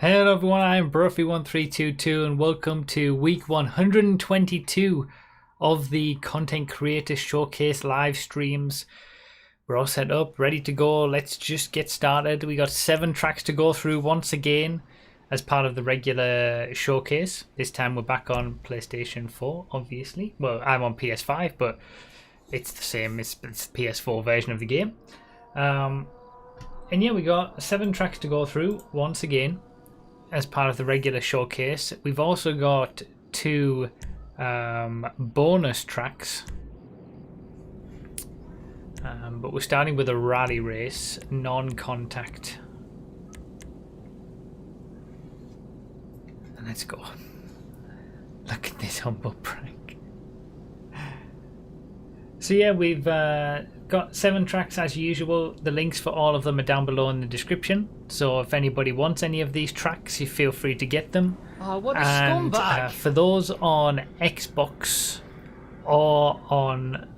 Hello everyone, I'm Brophy1322 and welcome to week 122 of the Content Creator Showcase live streams. We're all set up, ready to go. Let's just get started. We got 7 tracks to go through once again as part of the regular showcase. This time we're back on PlayStation 4, obviously. Well, I'm on PS5, but it's the same. It's the PS4 version of the game. And yeah, we got 7 tracks to go through once again as part of the regular showcase. We've also got 2 bonus tracks, but we're starting with a rally race, non-contact. And let's go. Look at this humble prank. So yeah, we've got 7 tracks as usual. The links for all of them are down below in the description. So if anybody wants any of these tracks, you feel free to get them. Oh, what a and scumbag! For those on Xbox or on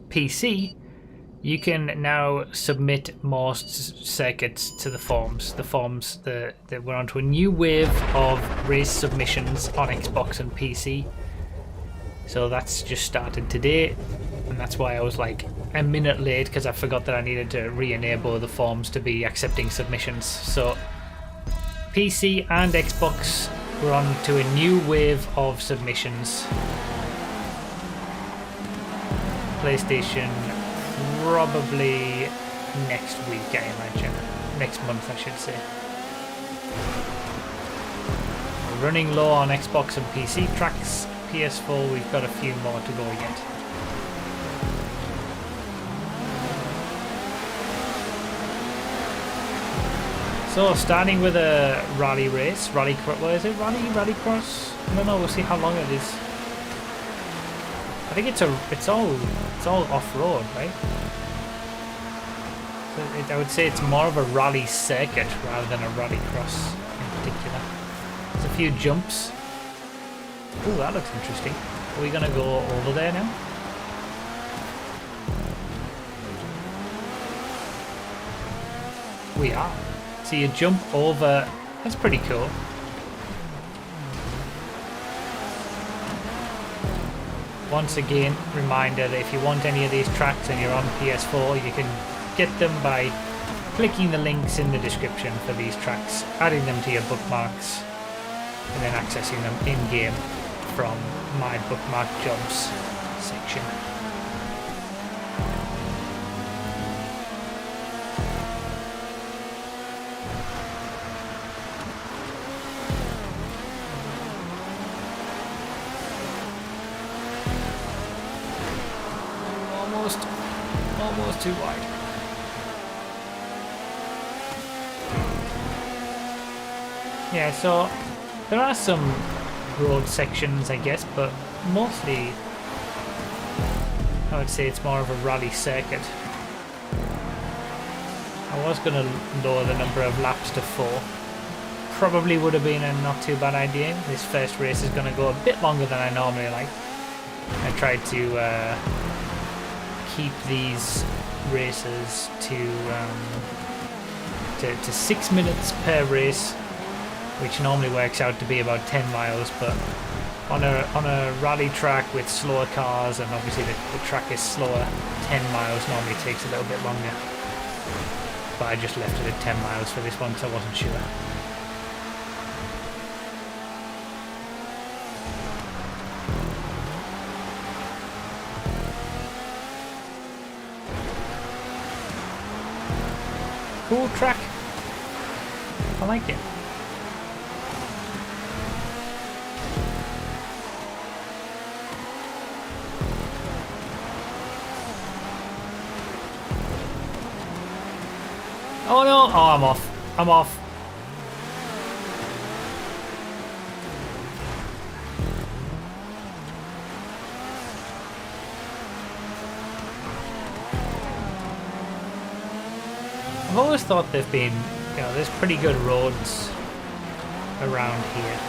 PC, you can now submit more circuits to the forms. The forms that we're onto a new wave of race submissions on Xbox and PC. So that's just started today, and that's why I was like a minute late, because I forgot that I needed to re-enable the forms to be accepting submissions. So PC and Xbox, we're on to a new wave of submissions. PlayStation probably next week, I imagine. Next month, I should say. We're running low on Xbox and PC tracks. PS4, we've got a few more to go yet. So, starting with a rally race. What is it? Rally cross? I don't know, we'll see how long it is. I think it's all off-road, right? So I would say it's more of a rally circuit rather than a rally cross in particular. There's a few jumps. Ooh, that looks interesting. Are we gonna go over there now? We are. So you jump over. That's pretty cool. Once again, reminder that if you want any of these tracks and you're on PS4, you can get them by clicking the links in the description for these tracks, adding them to your bookmarks, and then accessing them in-game from my bookmark jobs section. Almost too wide. Yeah, so there are some road sections, I guess, but mostly I would say it's more of a rally circuit. I was going to lower the number of laps to 4. Probably would have been a not too bad idea. This first race is going to go a bit longer than I normally like. I tried to keep these races to 6 minutes per race, which normally works out to be about 10 miles, but on a rally track with slower cars, and obviously the track is slower, 10 miles normally takes a little bit longer. But I just left it at 10 miles for this one because I wasn't sure. Cool track. I like it. Oh no! Oh, I'm off. I'm off. I've always thought they've been, there's pretty good roads around here.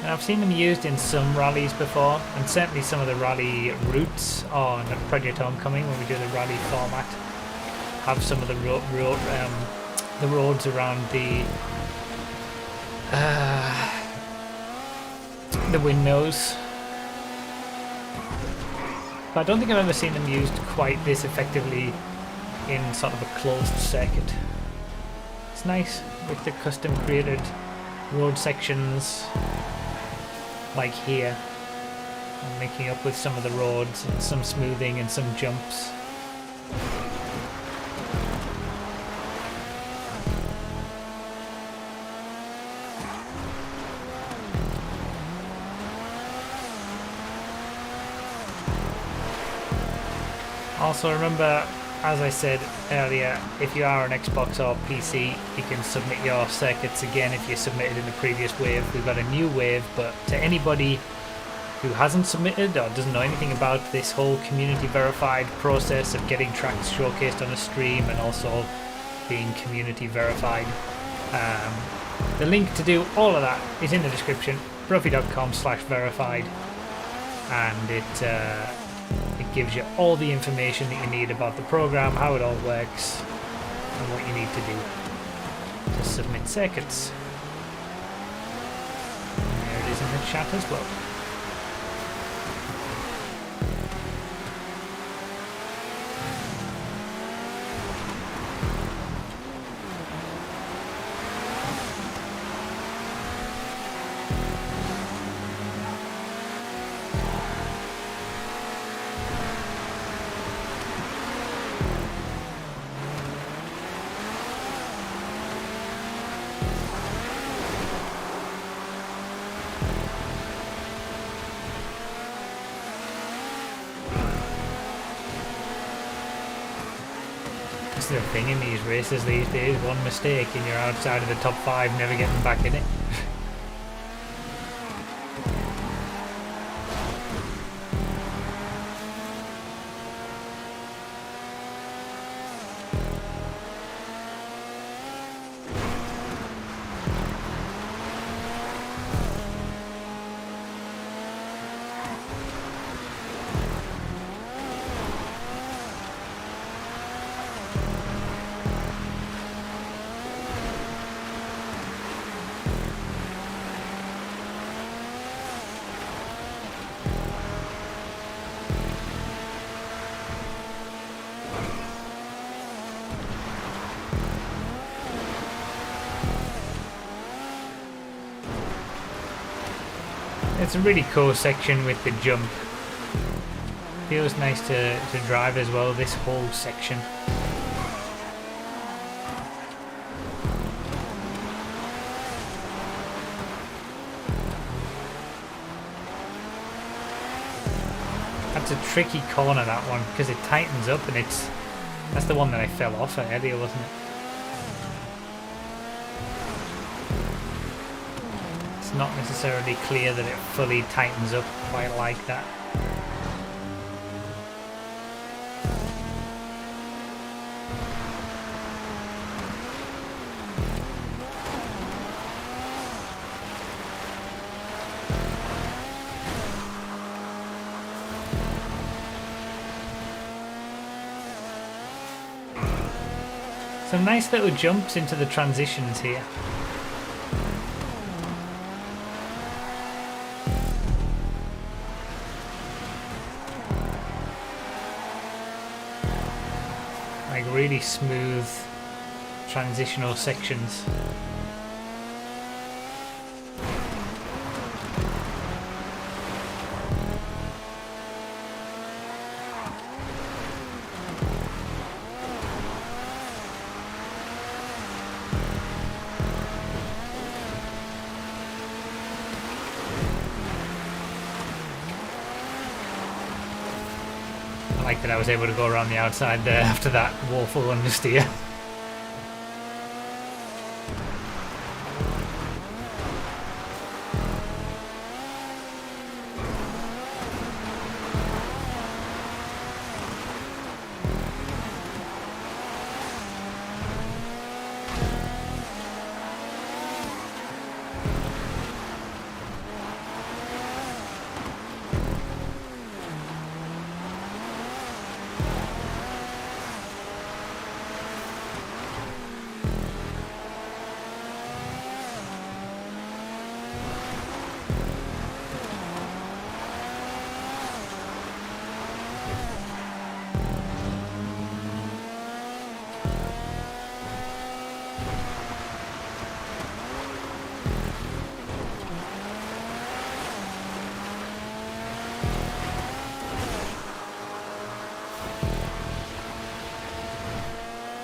And I've seen them used in some rallies before, and certainly some of the rally routes on Project Homecoming when we do the rally format have some of the roads around the windmills. But I don't think I've ever seen them used quite this effectively in sort of a closed circuit. It's nice with the custom created road sections like here. I'm making up with some of the roads and some smoothing and some jumps. Also remember, as I said earlier, if you are an Xbox or PC, you can submit your circuits again if you submitted in the previous wave. We've got a new wave, but to anybody who hasn't submitted or doesn't know anything about this whole community verified process of getting tracks showcased on a stream and also being community verified, the link to do all of that is in the description, profi.com/verified, and it gives you all the information that you need about the program, how it all works, and what you need to do to submit circuits. And there it is in the chat as well. The thing in these races these days, one mistake and you're outside of the top 5, never getting back in it. It's a really cool section with the jump. Feels nice to drive as well, this whole section. That's a tricky corner, that one, because it tightens up, and that's the one that I fell off earlier, wasn't it? Not necessarily clear that it fully tightens up quite like that. Some nice little jumps into the transitions here. Really smooth transitional sections. I like that I was able to go around the outside there after that woeful understeer.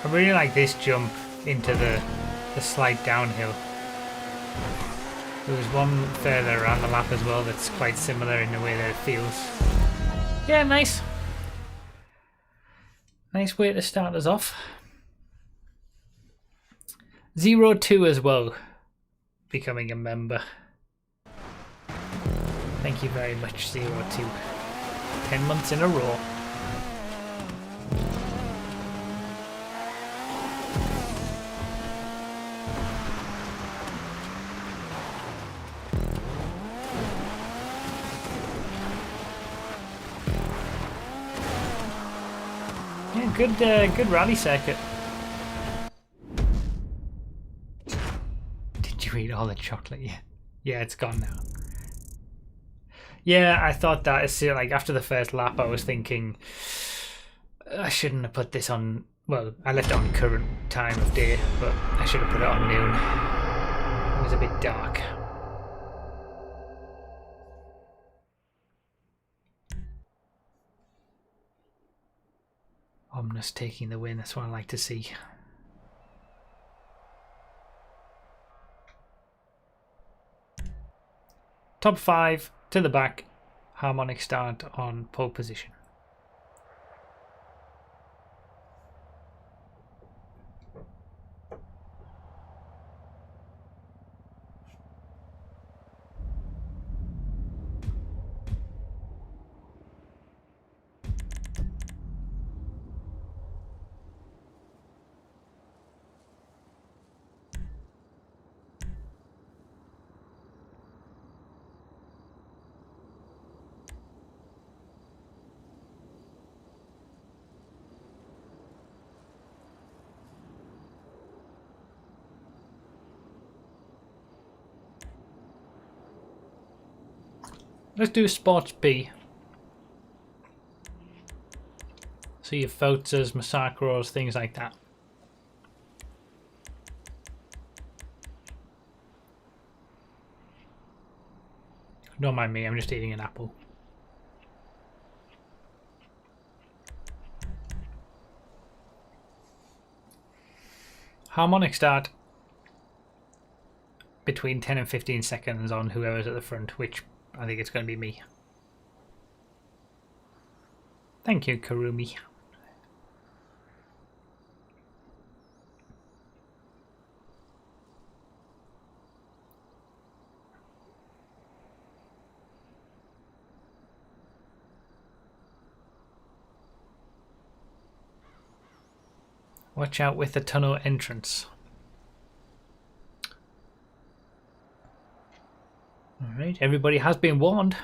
I really like this jump into the slight downhill. There was one further around the lap as well that's quite similar in the way that it feels. Yeah, nice. Nice way to start us off. 02 as well, becoming a member. Thank you very much, 02. 10 months in a row. Good rally circuit. Did you eat all the chocolate? Yeah, it's gone now. Yeah, I thought that as soon, like after the first lap, I was thinking I shouldn't have put this on. Well, I left it on current time of day, but I should have put it on noon. It was a bit dark. Omnis taking the win, that's what I like to see. Top 5 to the back, harmonic start on pole position. Let's do Sports B. So your Fotzas, Massacros, things like that. Don't mind me, I'm just eating an apple. Harmonic start between 10 and 15 seconds on whoever's at the front, which I think it's going to be me. Thank you, Karumi. Watch out with the tunnel entrance. Alright, everybody has been warned.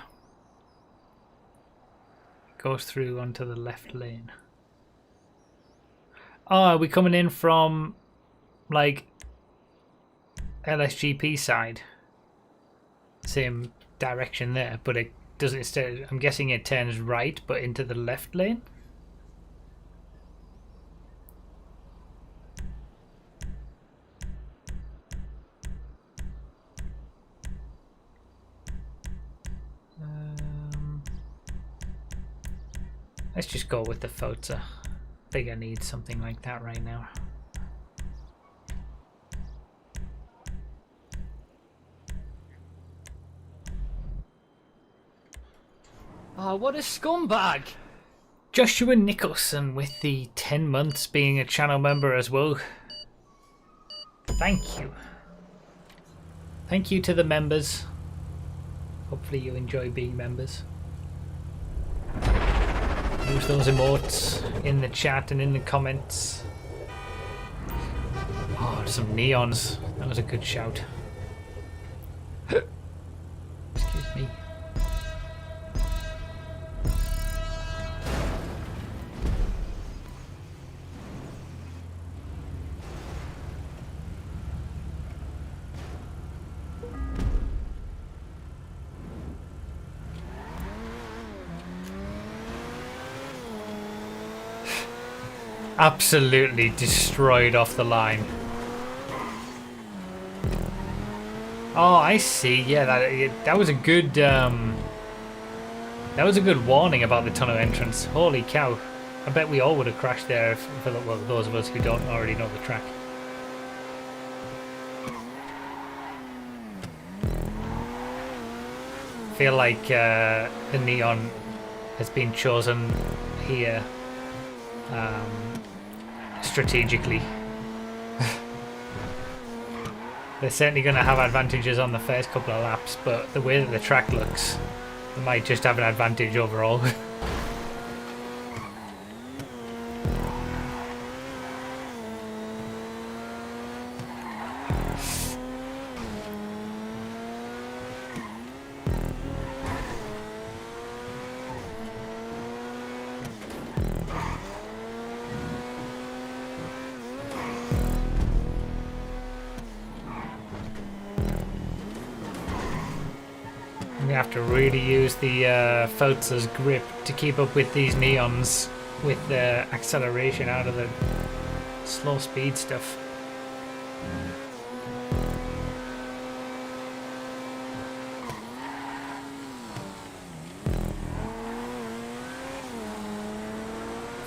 Goes through onto the left lane. Oh, are we coming in from like LSGP side? Same direction there, but it doesn't instead. I'm guessing it turns right but into the left lane. Let's just go with the Forza. I think I need something like that right now. Oh, what a scumbag! Joshua Nicholson with the 10 months being a channel member as well. Thank you. Thank you to the members. Hopefully you enjoy being members. Use those emotes in the chat and in the comments. Oh, some neons. That was a good shout. Excuse me. Absolutely destroyed off the line. Oh, I see. Yeah, that was a good warning about the tunnel entrance. Holy cow! I bet we all would have crashed there for well, those of us who don't already know the track. I feel like the neon has been chosen here strategically. They're certainly going to have advantages on the first couple of laps, but the way that the track looks, they might just have an advantage overall. We have to really use the Forza's grip to keep up with these neons with the acceleration out of the slow speed stuff.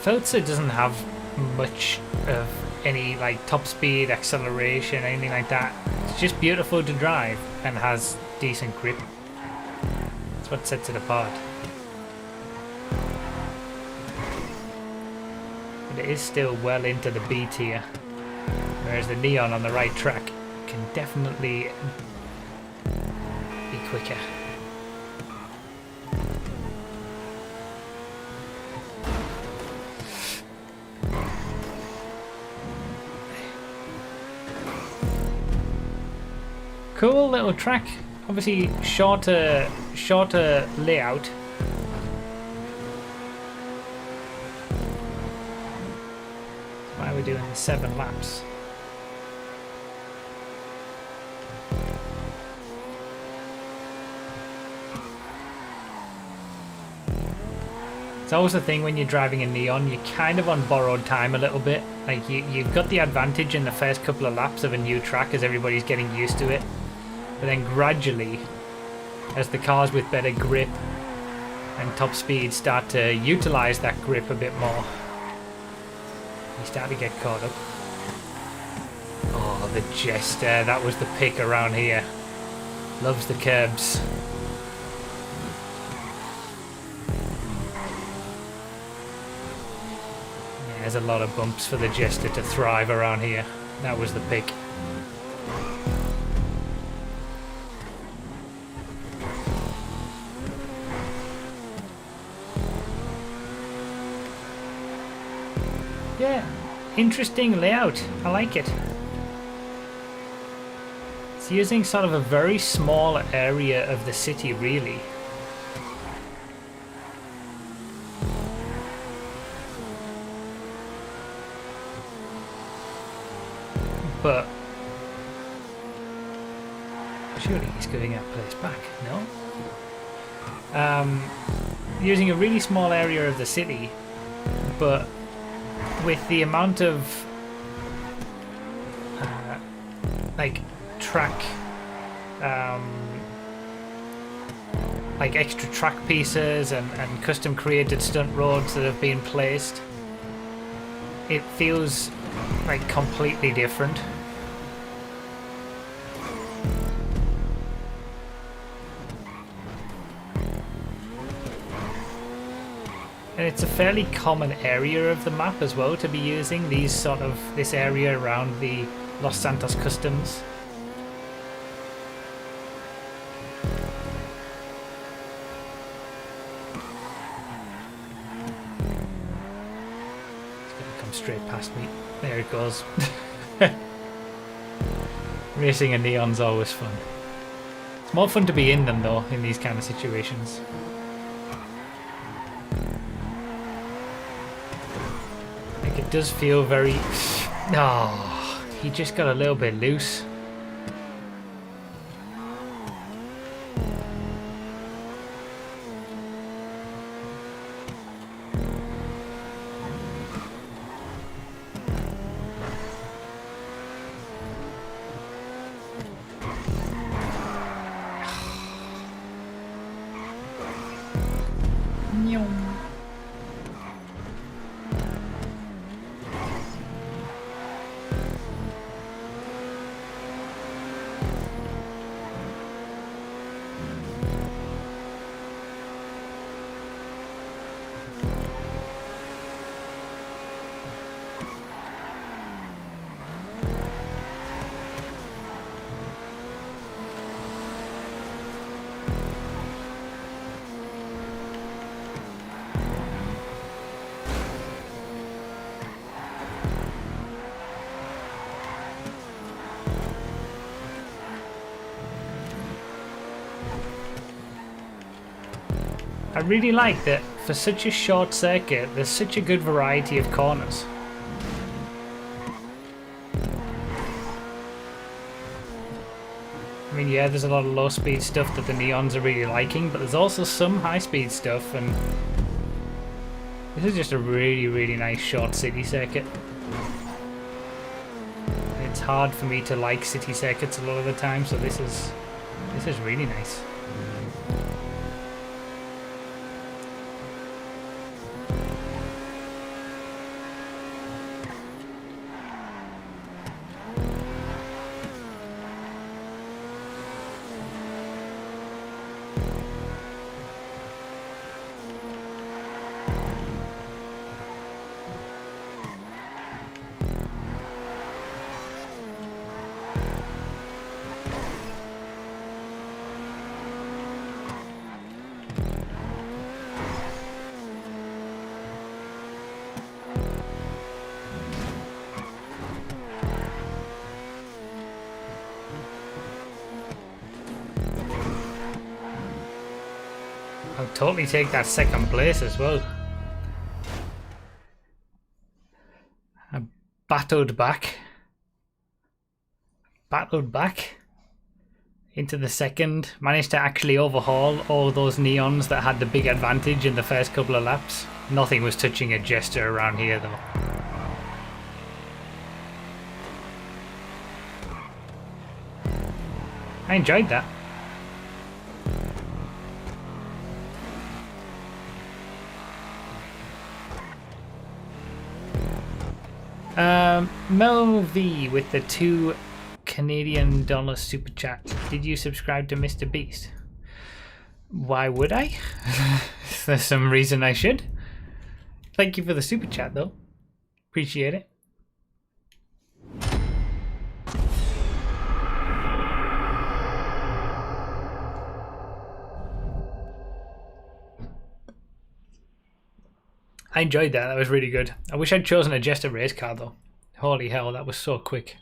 Forza doesn't have much of any like top speed, acceleration, anything like that. It's just beautiful to drive and has decent grip. What sets it apart. But it is still well into the B tier, whereas the neon on the right track can definitely be quicker. Cool little track. Obviously shorter layout. That's why we're doing the 7 laps. It's always the thing when you're driving a neon, you're kind of on borrowed time a little bit. Like you've got the advantage in the first couple of laps of a new track as everybody's getting used to it. But then gradually, as the cars with better grip and top speed start to utilize that grip a bit more, you start to get caught up. Oh, the Jester, that was the pick around here. Loves the curbs. Yeah, there's a lot of bumps for the Jester to thrive around here. That was the pick. Yeah, interesting layout. I like it. It's using sort of a very small area of the city, really. But surely he's giving that place back, no? Using a really small area of the city, but with the amount of like track, like extra track pieces and custom created stunt roads that have been placed, it feels like completely different. And it's a fairly common area of the map as well to be using this area around the Los Santos customs. It's gonna come straight past me. There it goes. Racing a neon's always fun. It's more fun to be in them though, in these kind of situations. It does feel very... Oh, he just got a little bit loose. I really like that for such a short circuit, there's such a good variety of corners. I mean, yeah, there's a lot of low speed stuff that the Neons are really liking, but there's also some high speed stuff, and this is just a really, really nice short city circuit. It's hard for me to like city circuits a lot of the time, so this is really nice. I'll totally take that second place as well. I battled back into the second. Managed to actually overhaul all those Neons that had the big advantage in the first couple of laps. Nothing was touching a Jester around here though. I enjoyed that. Mel V with the $2 Canadian super chat. Did you subscribe to Mr. Beast? Why would I? There's some reason I should. Thank you for the super chat though. Appreciate it. I enjoyed that. That was really good. I wish I'd chosen a Jester race car though. Holy hell, that was so quick.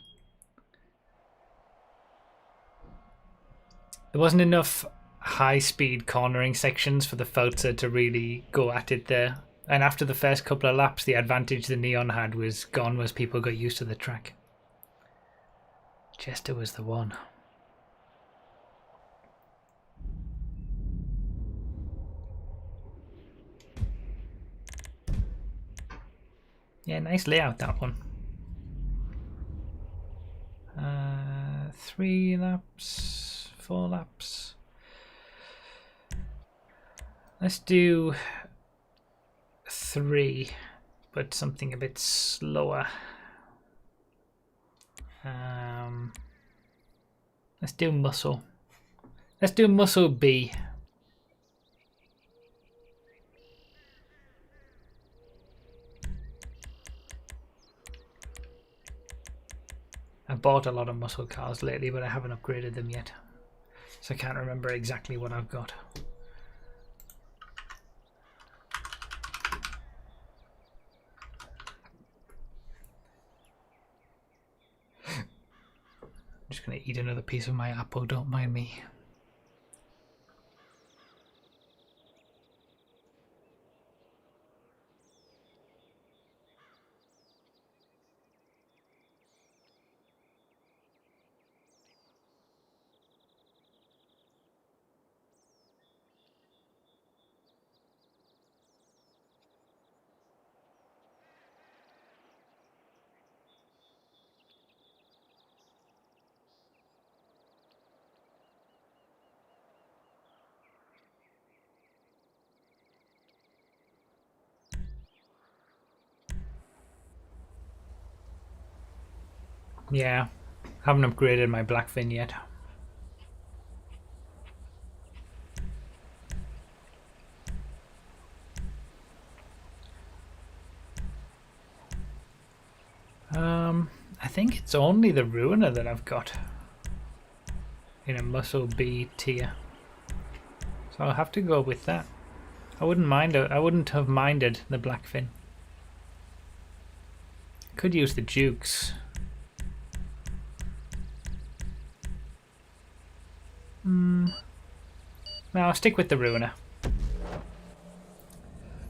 There wasn't enough high-speed cornering sections for the Feltzer to really go at it there. And after the first couple of laps, the advantage the Neon had was gone as people got used to the track. Jester was the one. Yeah, nice layout, that one. 3 laps, 4 laps. Let's do 3, but something a bit slower. Let's do muscle. Let's do muscle B. I've bought a lot of muscle cars lately, but I haven't upgraded them yet. So I can't remember exactly what I've got. I'm just going to eat another piece of my apple, don't mind me. Yeah, haven't upgraded my blackfin yet. I think it's only the Ruiner that I've got in a Muscle B tier, so I'll have to go with that. I wouldn't have minded the blackfin. Could use the Dukes. No, I'll stick with the Ruiner.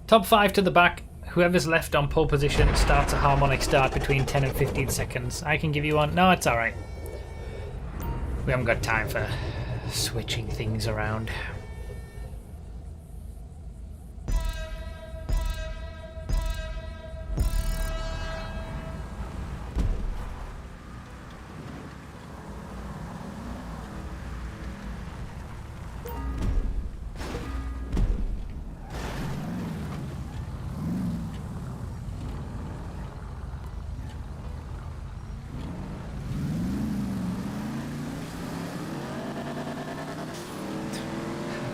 Top 5 to the back. Whoever's left on pole position starts a harmonic start between 10 and 15 seconds. I can give you one. No, it's alright. We haven't got time for switching things around.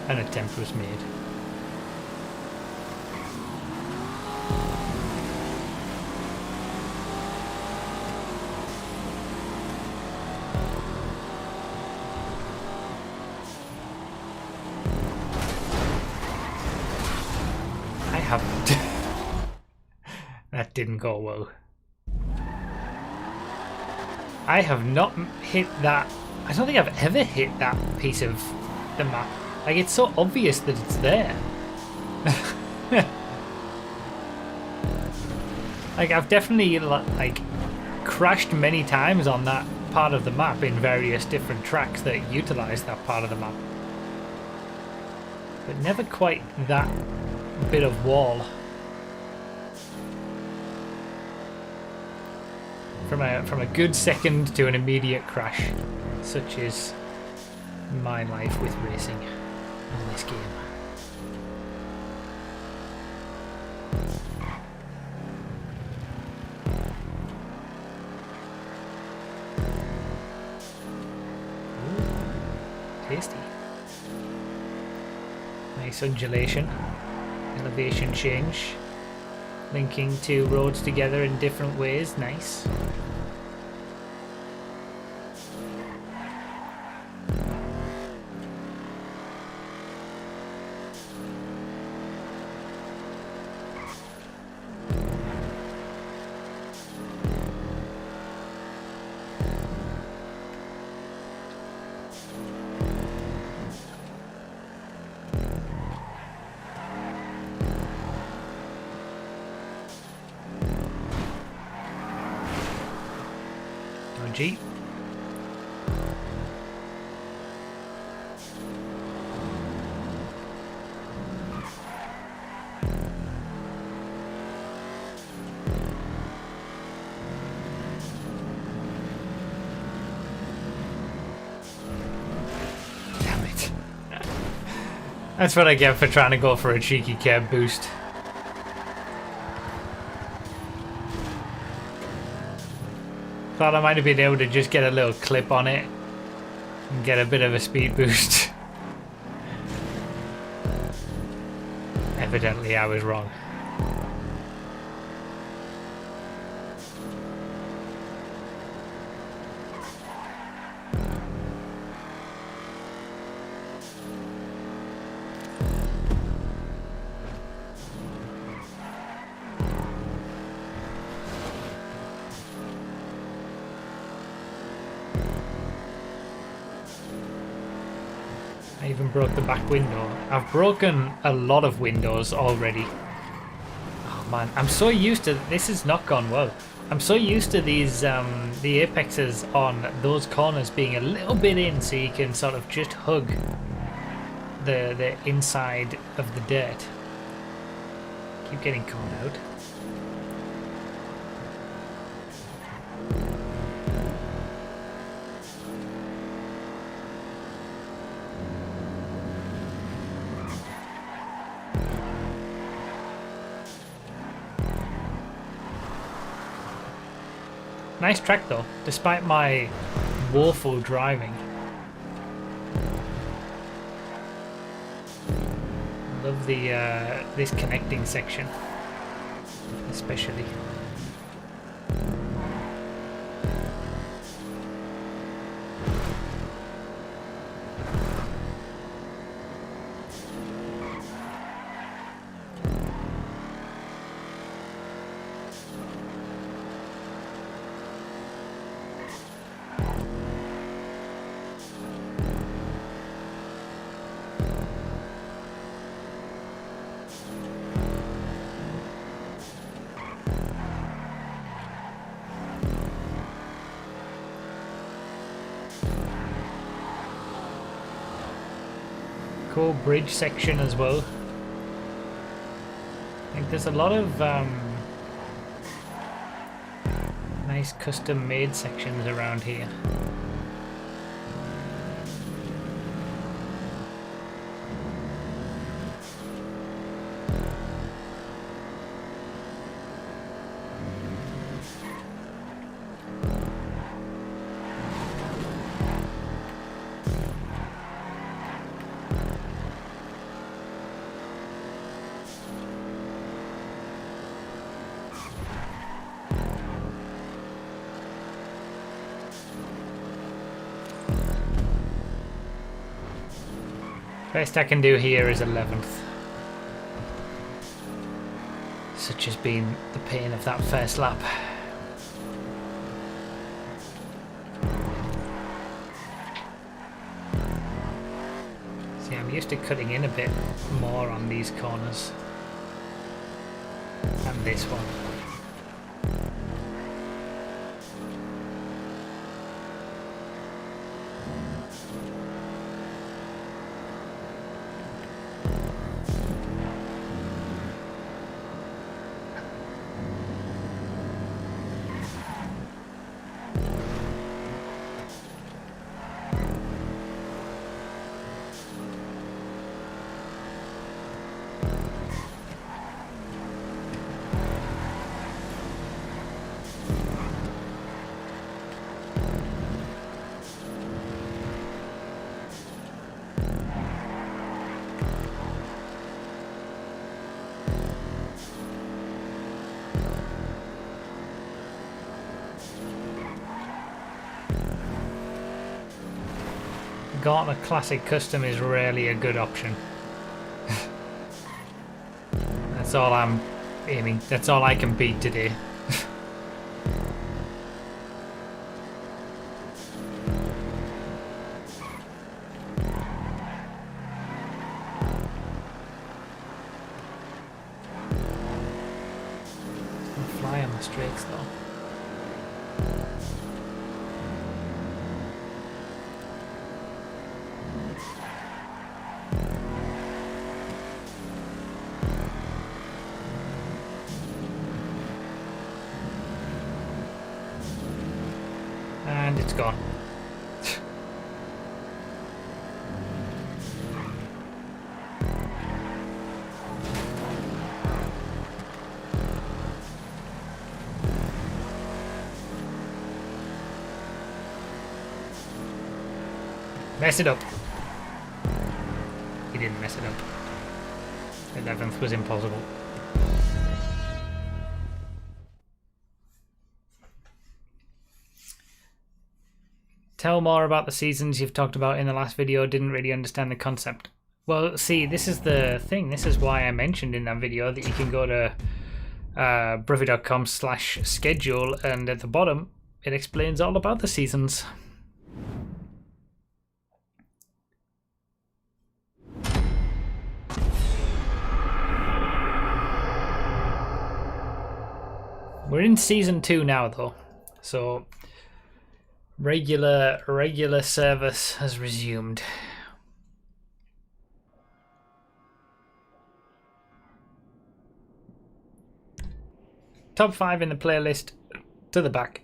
An attempt was made. I haven't. That didn't go well. I have not hit that. I don't think I've ever hit that piece of the map. Like, it's so obvious that it's there. Like, I've definitely, like, crashed many times on that part of the map in various different tracks that utilize that part of the map. But never quite that bit of wall. From a good second to an immediate crash. Such is my life with racing in this game. Ooh, tasty. Nice undulation, elevation change, linking two roads together in different ways. Nice. G. Damn it. That's what I get for trying to go for a cheeky cab boost. Thought I might have been able to just get a little clip on it and get a bit of a speed boost. Evidently I was wrong. I even broke the back window. I've broken a lot of windows already. Oh man, I'm so used to this. Has not gone well. I'm so used to these the apexes on those corners being a little bit in, so you can sort of just hug the inside of the dirt. Keep getting caught out. Nice track though, despite my woeful driving. Love the this connecting section, especially. Cool bridge section as well. I think there's a lot of nice custom made sections around here. Best I can do here is 11th. Such has been the pain of that first lap. See, I'm used to cutting in a bit more on these corners than this one. Gauntlet Classic Custom is rarely a good option. That's all I'm aiming. That's all I can beat today. Don't fly on the straights though. And it's gone. Mess it up. He didn't mess it up. 11th was impossible. Tell more about the seasons you've talked about in the last video. Didn't really understand the concept. Well, see, this is the thing. This is why I mentioned in that video that you can go to Pruvy.com/schedule, and at the bottom it explains all about the seasons. We're in season 2 now though, so regular service has resumed. Top 5 in the playlist to the back.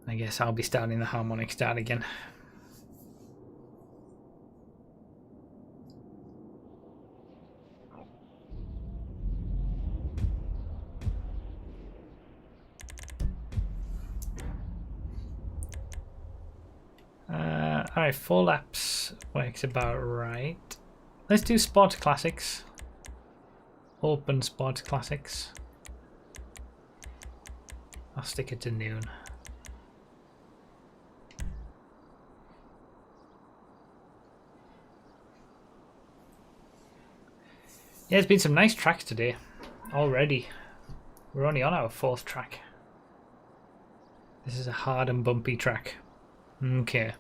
I guess I'll be starting the harmonic start again. Alright, 4 laps works about right. Let's do Sports Classics. Open Sports Classics. I'll stick it to noon. Yeah, there's been some nice tracks today already. We're only on our 4th track. This is a hard and bumpy track. Okay.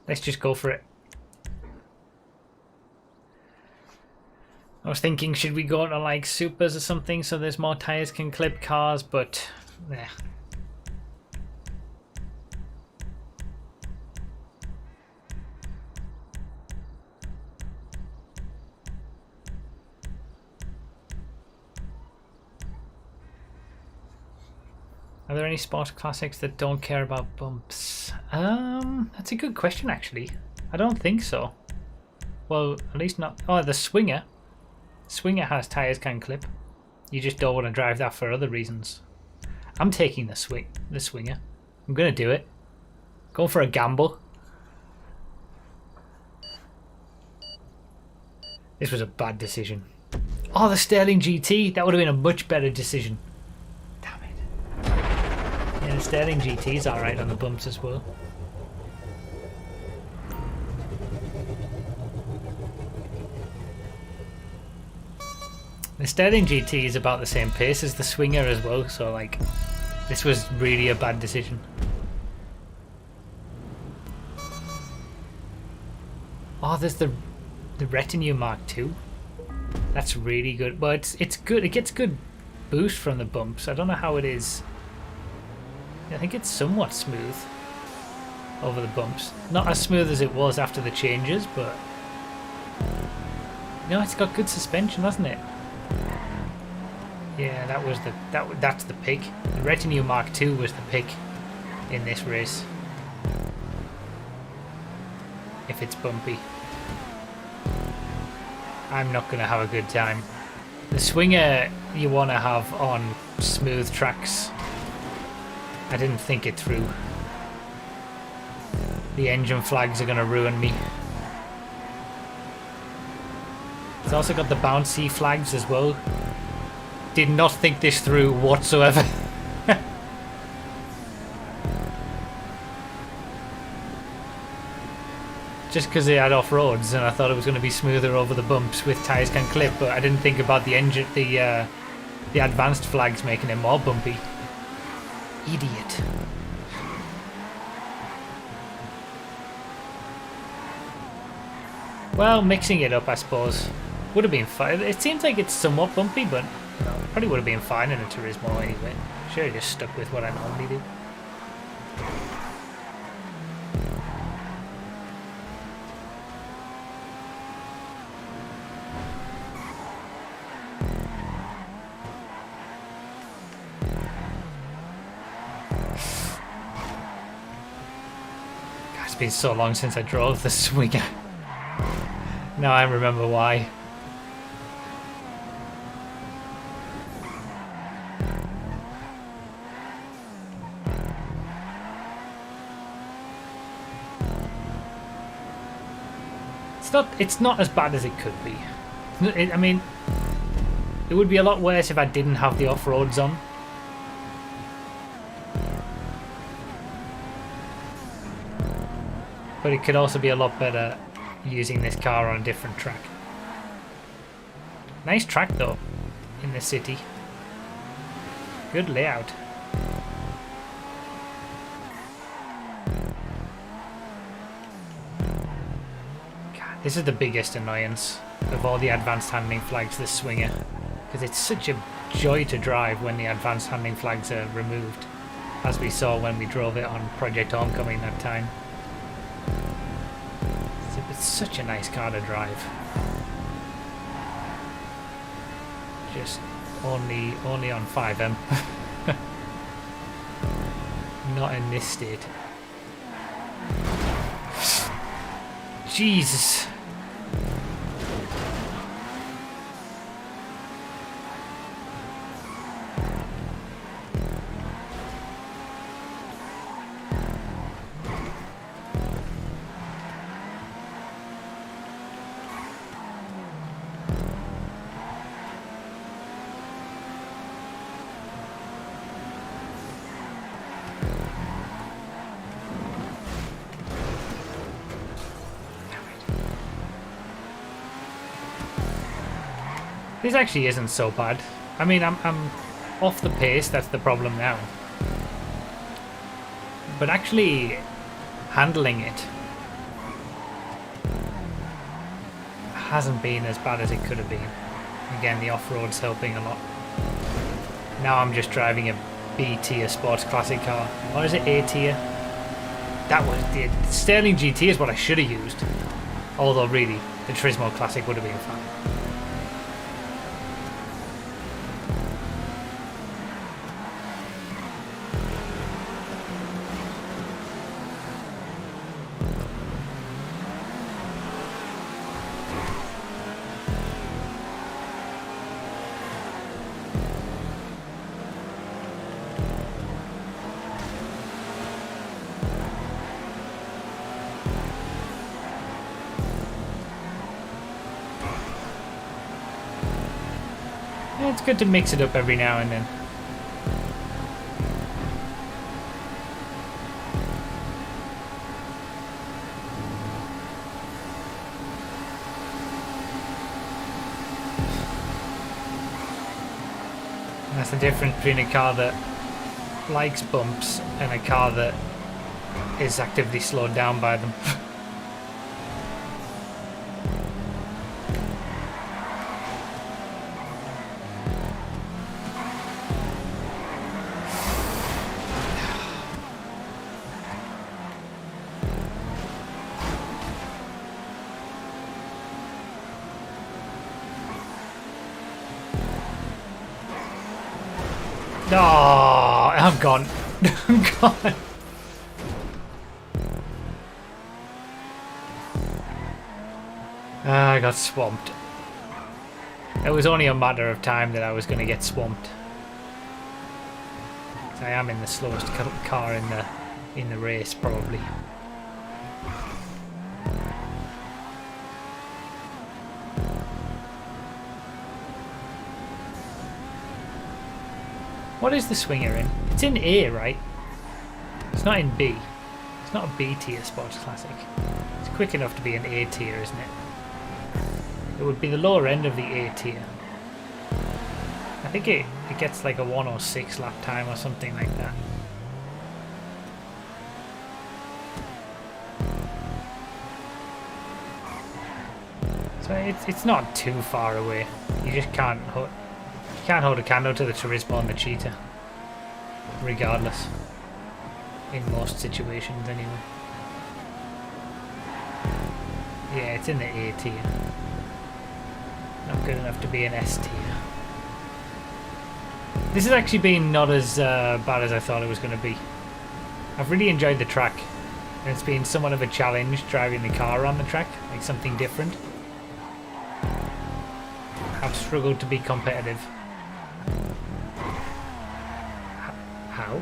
Let's just go for it. I was thinking, should we go to like supers or something so there's more tires can clip cars, but yeah. Are there any sports classics that don't care about bumps? That's a good question actually. I don't think so. Well, at least not. Oh, the Swinger. Swinger has tires can clip. You just don't want to drive that for other reasons. I'm taking the Swinger. I'm gonna do it. Going for a gamble. This was a bad decision. Oh, the Sterling GT. That would have been a much better decision. Damn it. Yeah, the Sterling GT is alright on the bumps as well. The Sterling GT is about the same pace as the Swinger as well, so like, this was really a bad decision. Oh, there's the Retinue Mark II. That's really good. Well, it's good. It gets good boost from the bumps. I don't know how it is. I think it's somewhat smooth over the bumps. Not as smooth as it was after the changes, but no, it's got good suspension, hasn't it? Yeah, that was that's the pick. The Retinue Mark II was the pick in this race. If it's bumpy, I'm not going to have a good time. The Swinger you want to have on smooth tracks. I didn't think it through. The engine flags are going to ruin me. It's also got the bouncy flags as well. Did not think this through whatsoever. Just because they had off-roads and I thought it was going to be smoother over the bumps with tyres can clip, but I didn't think about the engine, the advanced flags making it more bumpy. Idiot. Well, mixing it up, I suppose, would have been fine. It seems like it's somewhat bumpy, but you know, probably would have been fine in a Turismo anyway. Should have just stuck with what I normally do. God, it's been so long since I drove the Swinger. Now I remember why. It's not as bad as it could be. I mean, it would be a lot worse if I didn't have the off-roads on. But it could also be a lot better using this car on a different track. Nice track though, in the city. Good layout. This is the biggest annoyance of all the advanced handling flags, this Swinger, because it's such a joy to drive when the advanced handling flags are removed, as we saw when we drove it on Project Homecoming that time. It's such a nice car to drive. Just only on 5M. Not in this state. Jesus. This actually isn't so bad. I mean, I'm off the pace, that's the problem now. But actually handling it hasn't been as bad as it could have been. Again, the off-road's helping a lot. Now I'm just driving a B tier sports classic car. Or is it A tier? That was the Sterling GT is what I should have used. Although really, the Turismo Classic would have been fine. It's good to mix it up every now and then. And that's the difference between a car that likes bumps and a car that is actively slowed down by them. Oh, I'm gone. I'm gone. I got swamped. It was only a matter of time that I was going to get swamped. I am in the slowest car in the race, probably. What is the Swinger in? It's in A, right? It's not in B. It's not a B tier sports classic. It's quick enough to be an A tier, isn't it? It would be the lower end of the A tier. I think it gets like a 106 lap time or something like that. So it's not too far away. You just can't hold a candle to the Turismo and the Cheetah, regardless. In most situations, anyway. Yeah, it's in the A tier. Not good enough to be an S tier. This has actually been not as bad as I thought it was going to be. I've really enjoyed the track, and it's been somewhat of a challenge driving the car on the track, like something different. I've struggled to be competitive. How?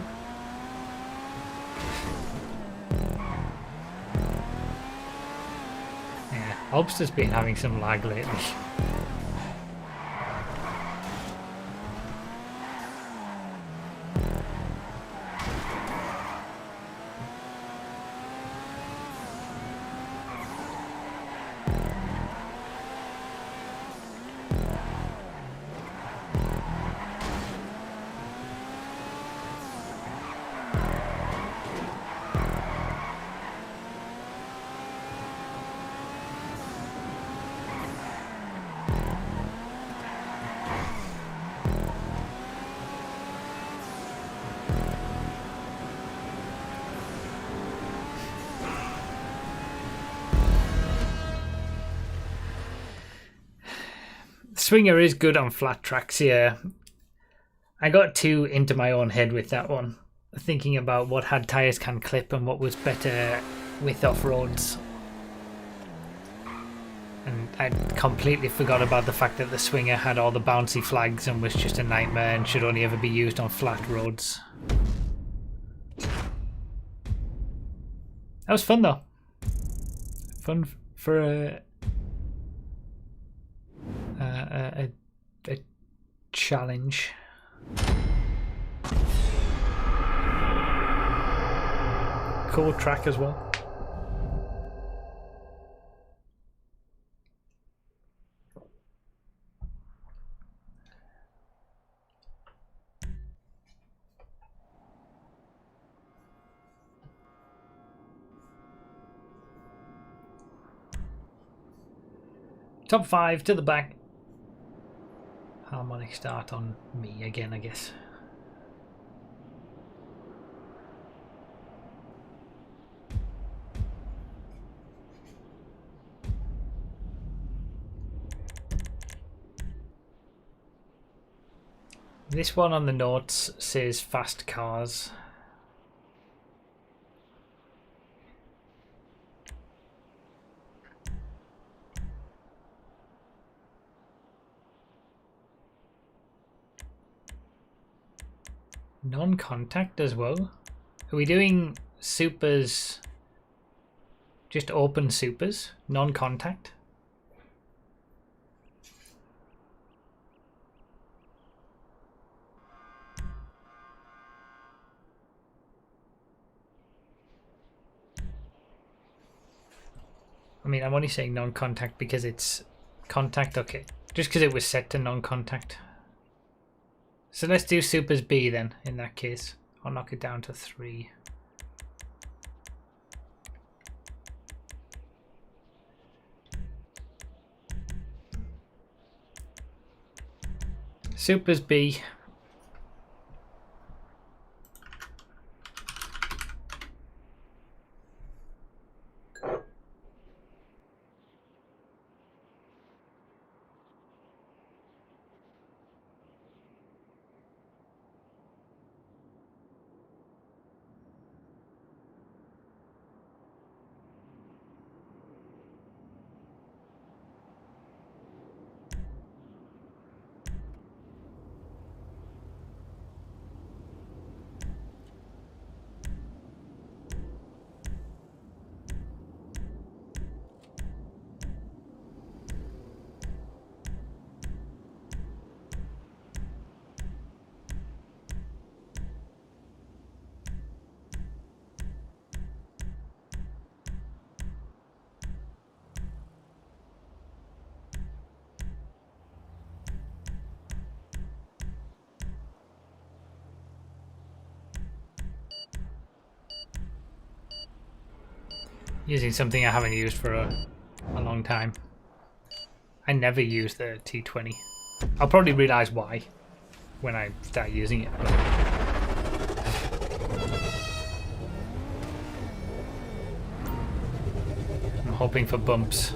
Yeah, Obsta's been having some lag lately. Swinger is good on flat tracks, yeah. I got too into my own head with that one. thinking about what had tyres can clip and what was better with off-roads. And I completely forgot about the fact that the Swinger had all the bouncy flags and was just a nightmare and should only ever be used on flat roads. That was fun though. Fun for a challenge. Cool track as well. Top 5 to the back. Harmonic start on me again, I guess. This one on the notes says fast cars. Non-contact as well. Are we doing supers, just open supers, non-contact? I mean, I'm only saying non-contact because it's contact, okay. Just because it was set to non-contact. So let's do supers B then, in that case. I'll knock it down to 3. Supers B. Using something I haven't used for a long time. I never use the T20. I'll probably realise why when I start using it. I'm hoping for bumps.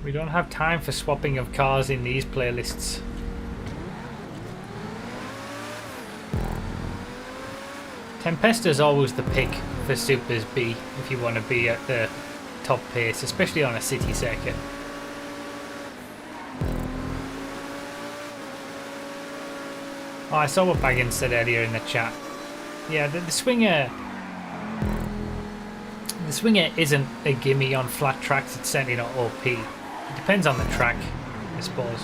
We don't have time for swapping of cars in these playlists. Tempester's always the pick for Supers B if you want to be at the top pace, especially on a city circuit. Oh, I saw what Baggins said earlier in the chat. Yeah, the Swinger isn't a gimme on flat tracks. It's certainly not OP. It depends on the track, I suppose.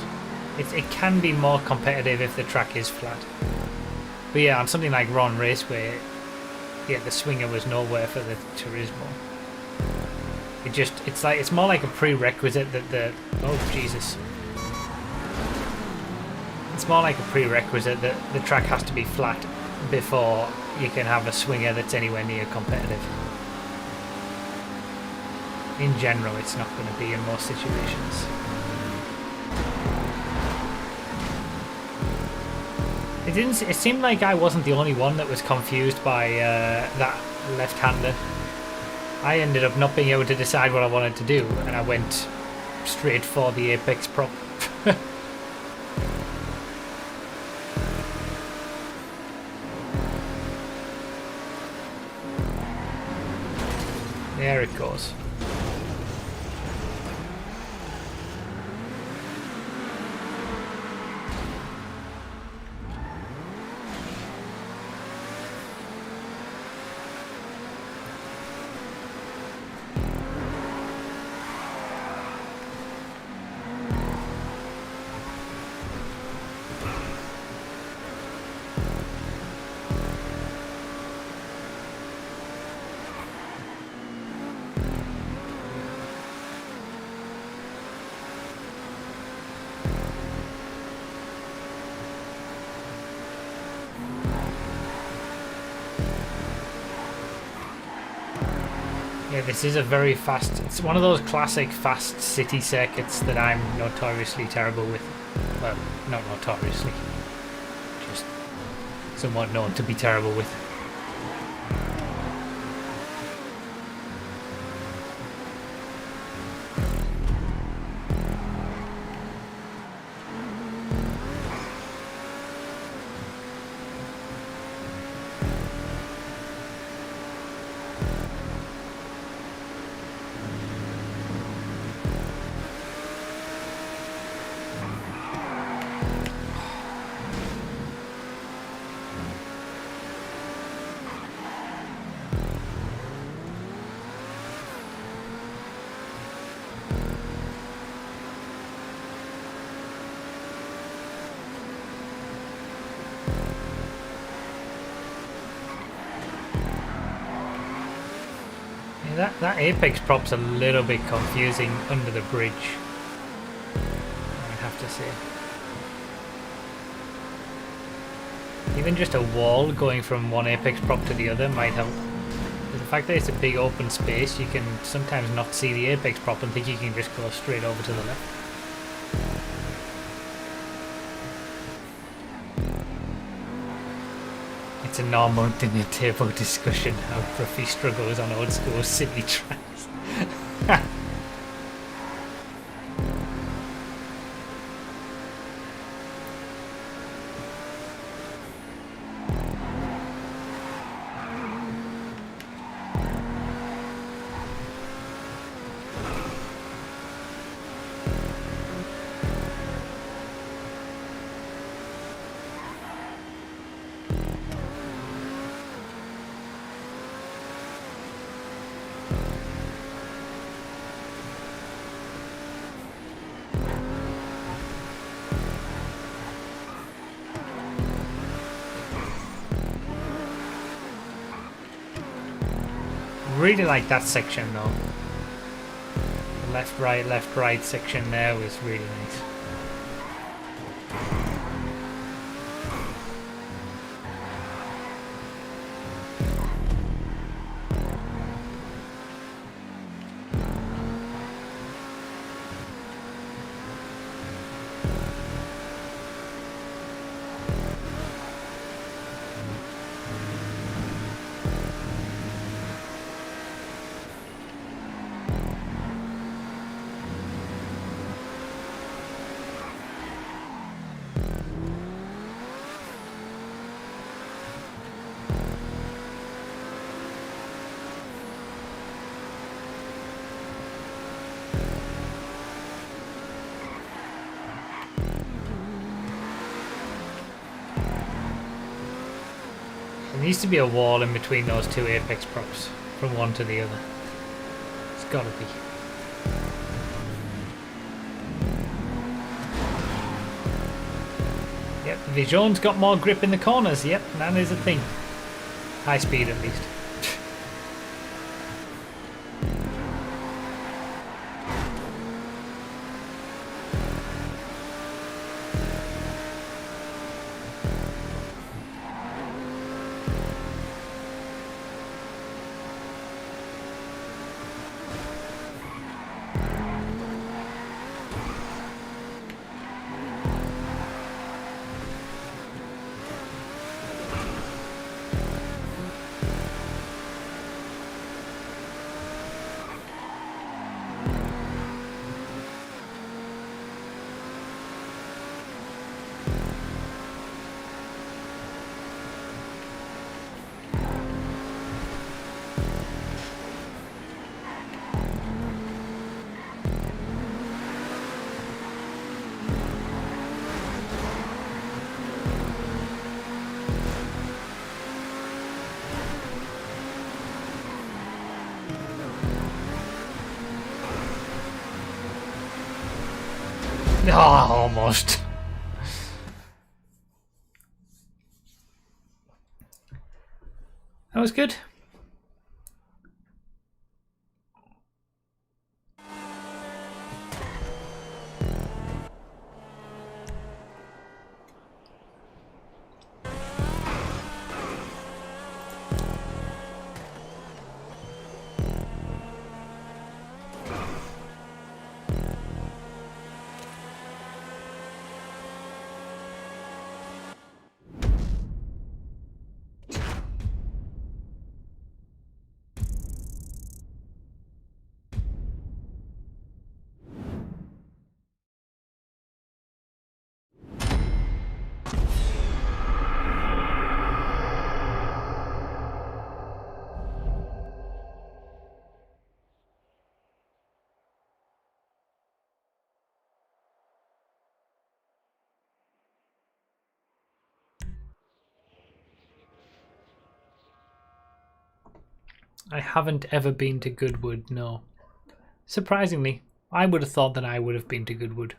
It can be more competitive if the track is flat. But yeah, on something like Ron Raceway, yeah, the Swinger was nowhere for the Turismo. It's more like a prerequisite that oh Jesus. It's more like a prerequisite that the track has to be flat before you can have a Swinger that's anywhere near competitive. In general, it's not going to be in most situations. It didn't. It seemed like I wasn't the only one that was confused by that left-hander. I ended up not being able to decide what I wanted to do, and I went straight for the apex prop. There it goes. Yeah, this is a very fast... It's one of those classic fast city circuits that I'm notoriously terrible with. Well, not notoriously. Just somewhat known to be terrible with. That apex prop's a little bit confusing under the bridge, I have to say. Even just a wall going from one apex prop to the other might help. The fact that it's a big open space, you can sometimes not see the apex prop and think you can just go straight over to the left. It's a normal dinner table discussion how Prix struggles on old school city tracks. Really like that section though. The left right section there was really nice. There needs to be a wall in between those two apex props, from one to the other. It's gotta be. Yep, Vijon's got more grip in the corners, yep, that is a thing. High speed at least. Oh, almost. That was good. I haven't ever been to Goodwood, no. Surprisingly, I would have thought that I would have been to Goodwood.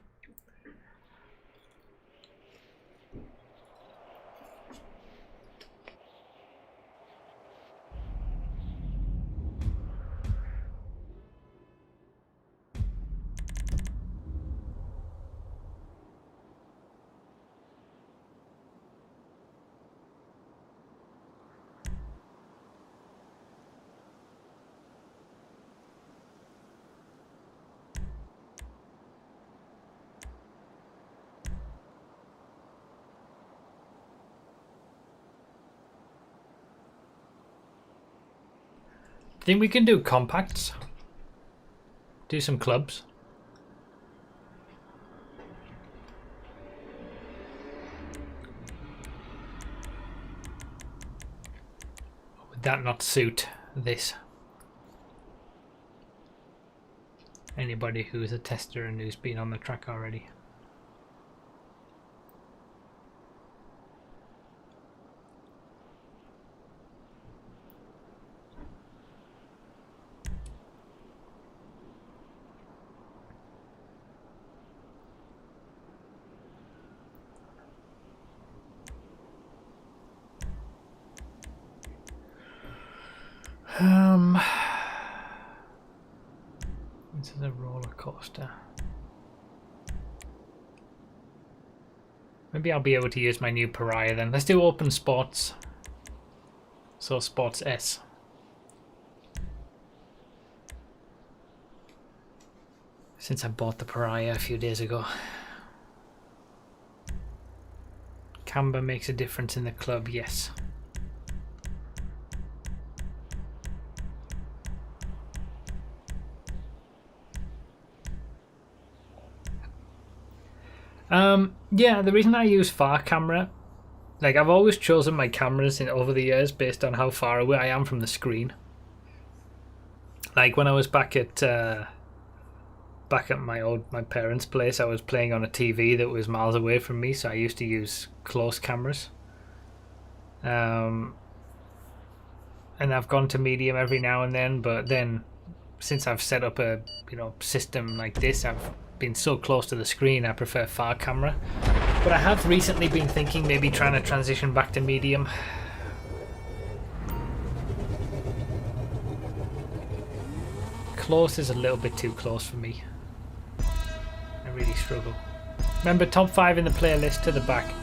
Think we can do compacts? Do some clubs? Would that not suit this? Anybody who's a tester and who's been on the track already. This is a roller coaster. Maybe I'll be able to use my new Pariah then. Let's do open sports. So sports S. Since I bought the Pariah a few days ago. Camber makes a difference in the club, yes. Yeah, the reason I use far camera, like I've always chosen my cameras over the years based on how far away I am from the screen. Like when I was back at my parents' place, I was playing on a TV that was miles away from me, so I used to use close cameras. And I've gone to medium every now and then, but then since I've set up a system like this, I've been so close to the screen, I prefer far camera. But I have recently been thinking maybe trying to transition back to medium. Close is a little bit too close for me. I really struggle. Remember, top 5 in the playlist to the back.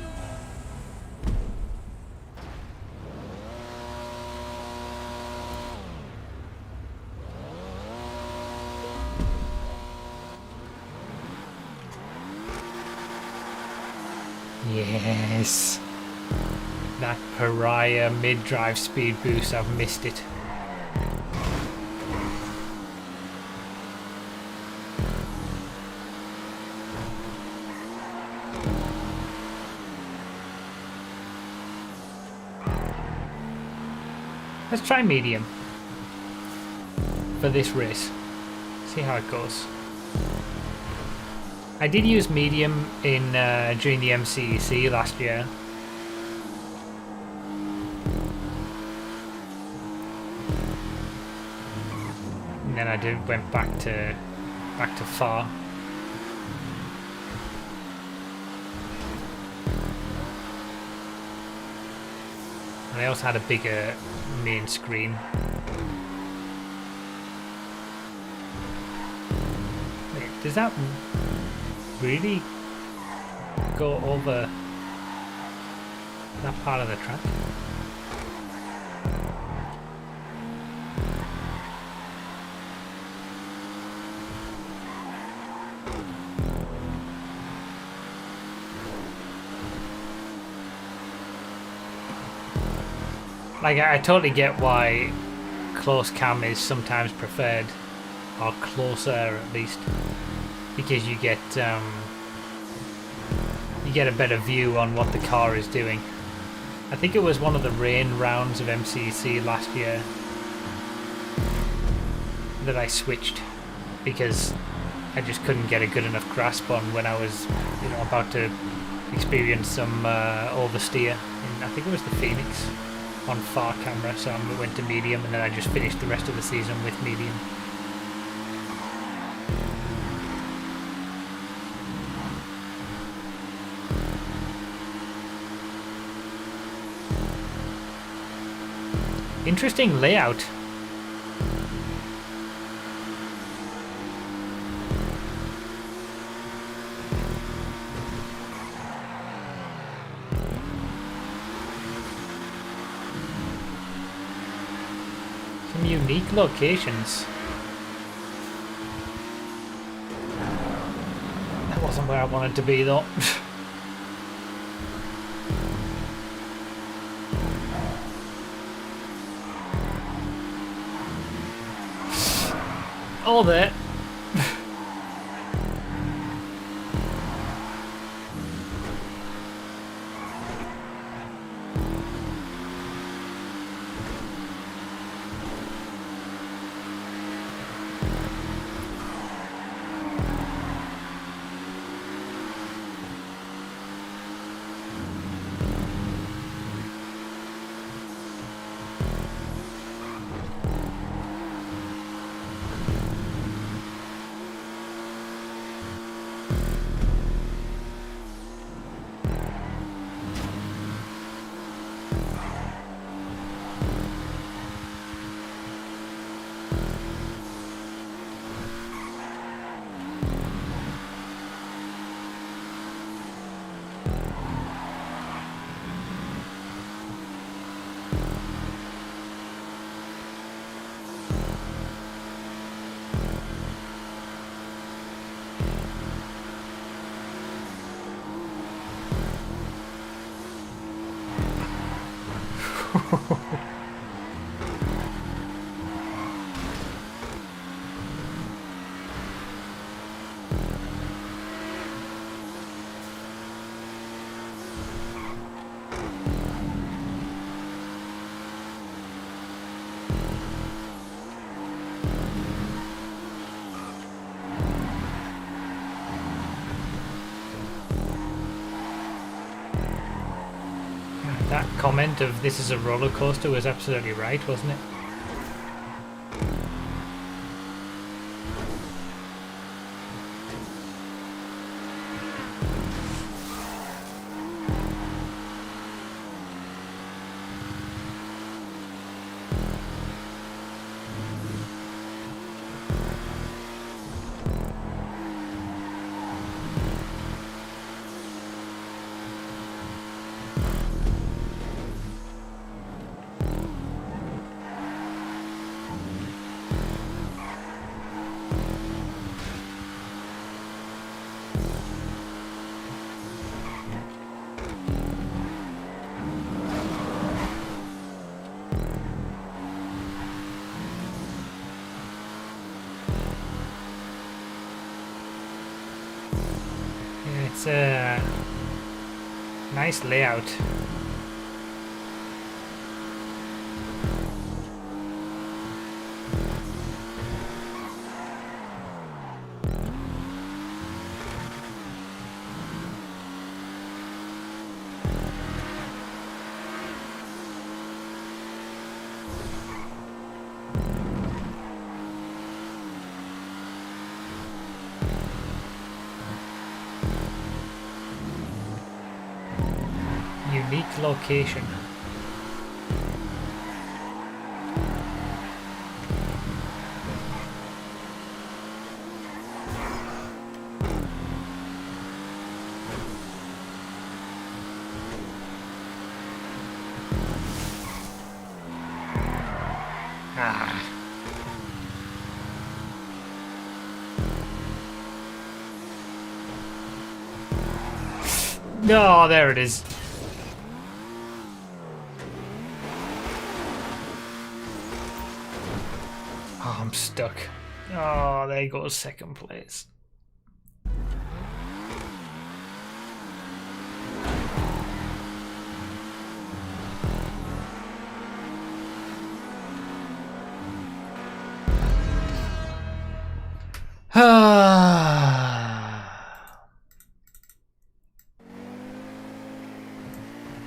Yes. That Pariah mid-drive speed boost, I've missed it. Let's try medium for this race. See how it goes. I did use medium in during the MCEC last year. And then I went back to far. they also had a bigger main screen. Wait, does that really go over that part of the track? Like, I totally get why close cam is sometimes preferred, or closer at least, because you get a better view on what the car is doing. I think it was one of the rain rounds of MCC last year that I switched because I just couldn't get a good enough grasp on when I was, you know, about to experience some oversteer. I think it was the Phoenix on far camera, so I went to medium, and then I just finished the rest of the season with medium. Interesting layout. Some unique locations. That wasn't where I wanted to be though. All there. That comment of "this is a roller coaster" was absolutely right, wasn't it? It's a nice layout. Unique location. No, there it is. Oh, I'm stuck. Oh, there goes second place.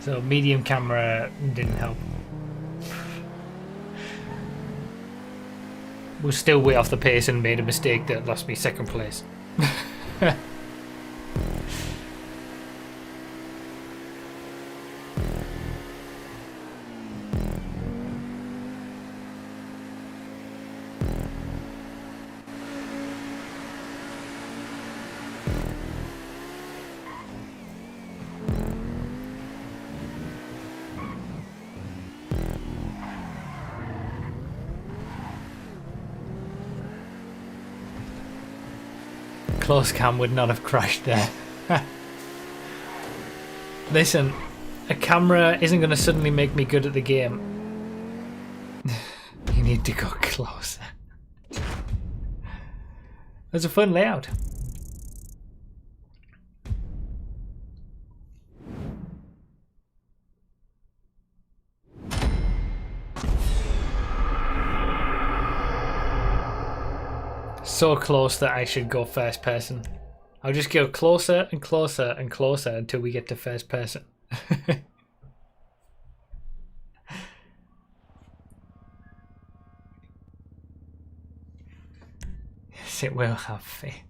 So medium camera didn't help. Was still way off the pace and made a mistake that lost me second place. Close cam would not have crashed there. Listen, a camera isn't going to suddenly make me good at the game. You need to go closer. That's a fun layout. So close that I should go first person. I'll just go closer and closer and closer until we get to first person. Yes, it will have faith.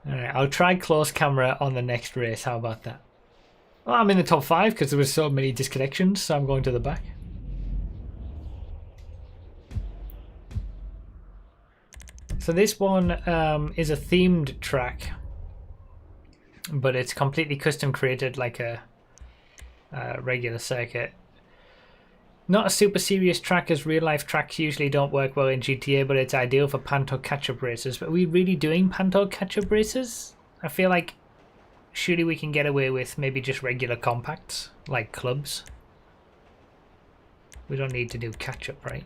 Alright, I'll try close camera on the next race. How about that? Well, I'm in the top 5 because there were so many disconnections, so I'm going to the back. So this one is a themed track, but it's completely custom created like a regular circuit. Not a super serious track, as real life tracks usually don't work well in GTA, but it's ideal for Panto catch-up races. But are we really doing Panto catch-up races? I feel like surely we can get away with maybe just regular compacts, like clubs. We don't need to do catch-up, right?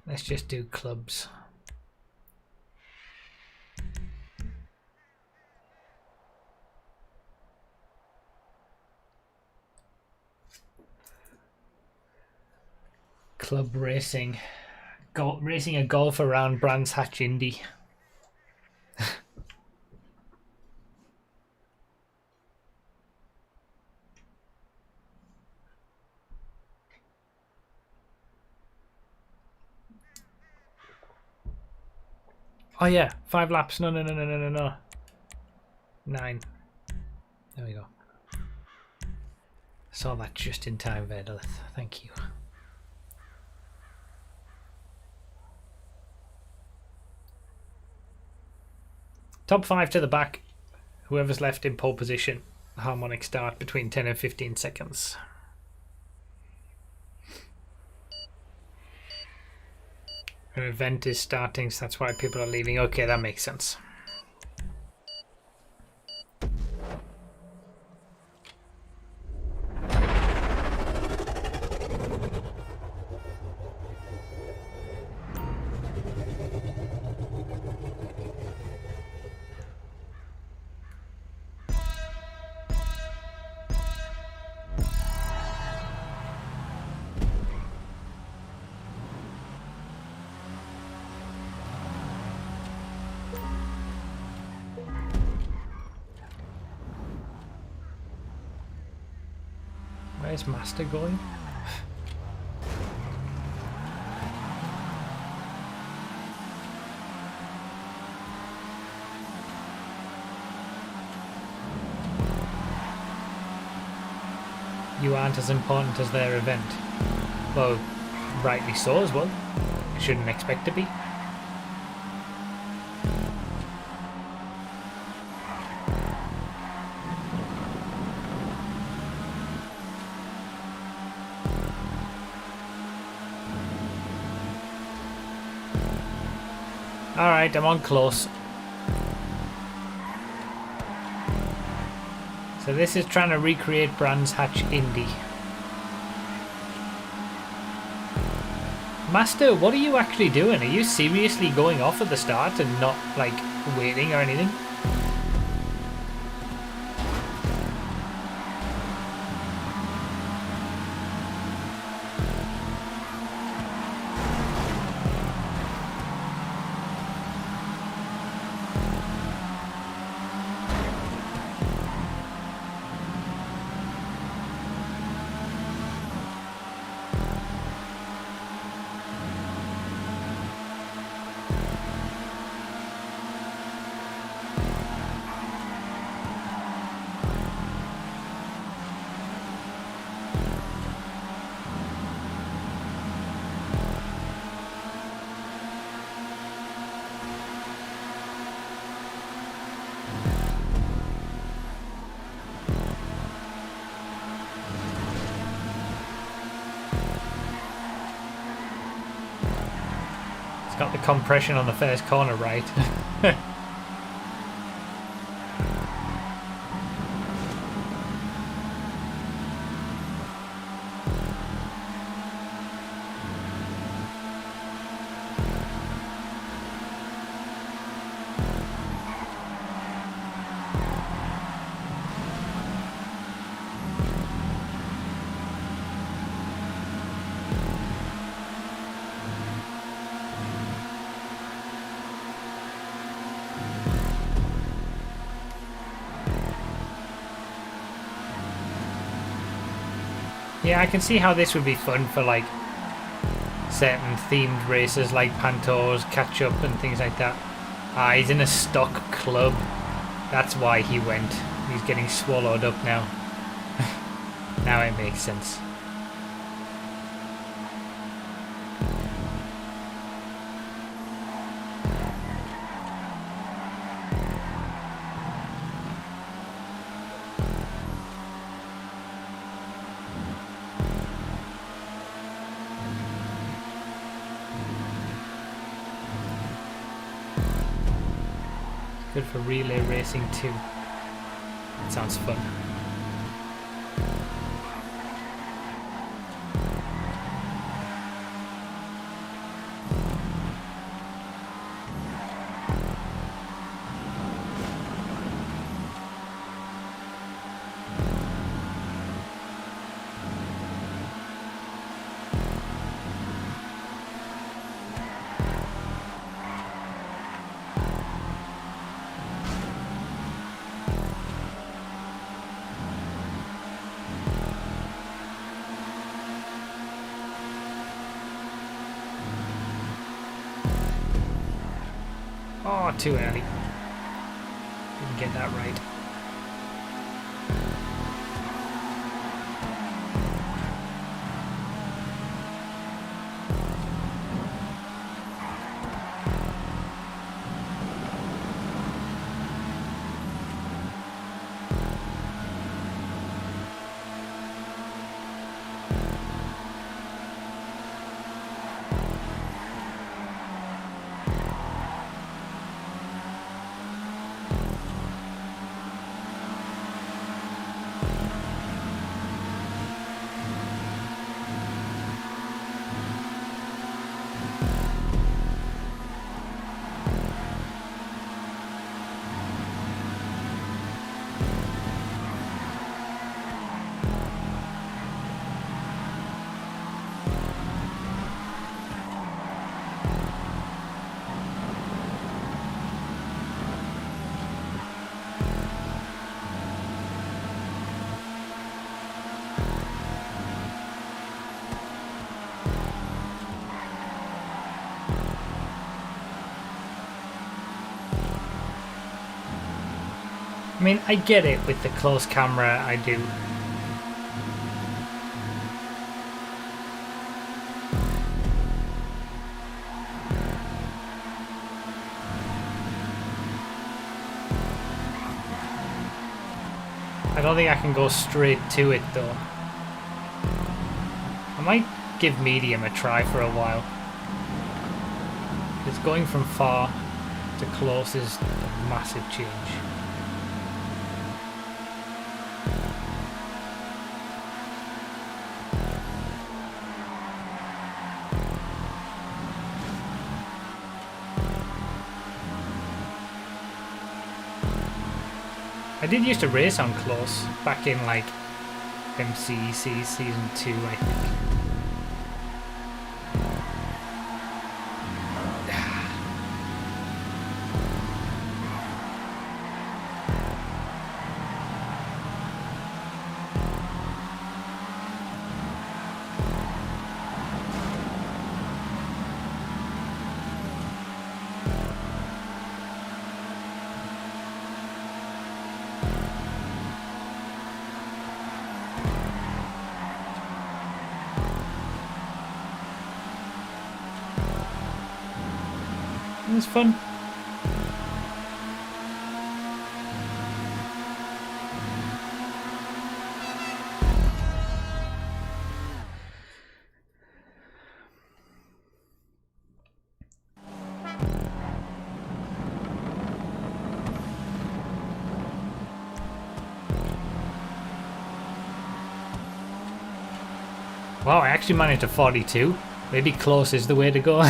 Let's just do clubs. Club racing. Racing a golf around Brands Hatch Indy. Oh yeah, 5 laps. No. 9. There we go. Saw that just in time, Verdalith. Thank you. Top 5 to the back. Whoever's left in pole position. Harmonic start between 10 and 15 seconds. An event is starting, so that's why people are leaving. Okay, that makes sense. Where's Master going? you aren't as important as their event. Well, rightly so as well. You shouldn't expect to be. Alright, I'm on close. So this is trying to recreate Brands Hatch Indy. Master, what are you actually doing? Are you seriously going off at the start and not, like, waiting or anything? Got the compression on the first corner right. Yeah, I can see how this would be fun for like certain themed races like Pantos, catch up and things like that. Ah, he's in a stock club. That's why he went. He's getting swallowed up now. Now it makes sense. Good for relay racing too. That sounds fun. Oh, too early. Didn't get that right. I mean, I get it with the close camera, I do. don't think I can go straight to it though. I might give medium a try for a while. Because going from far to close is a massive change. I did used to race on close back in like MCEC season 2, I think. It was fun. Wow, I actually managed a 42. Maybe close is the way to go.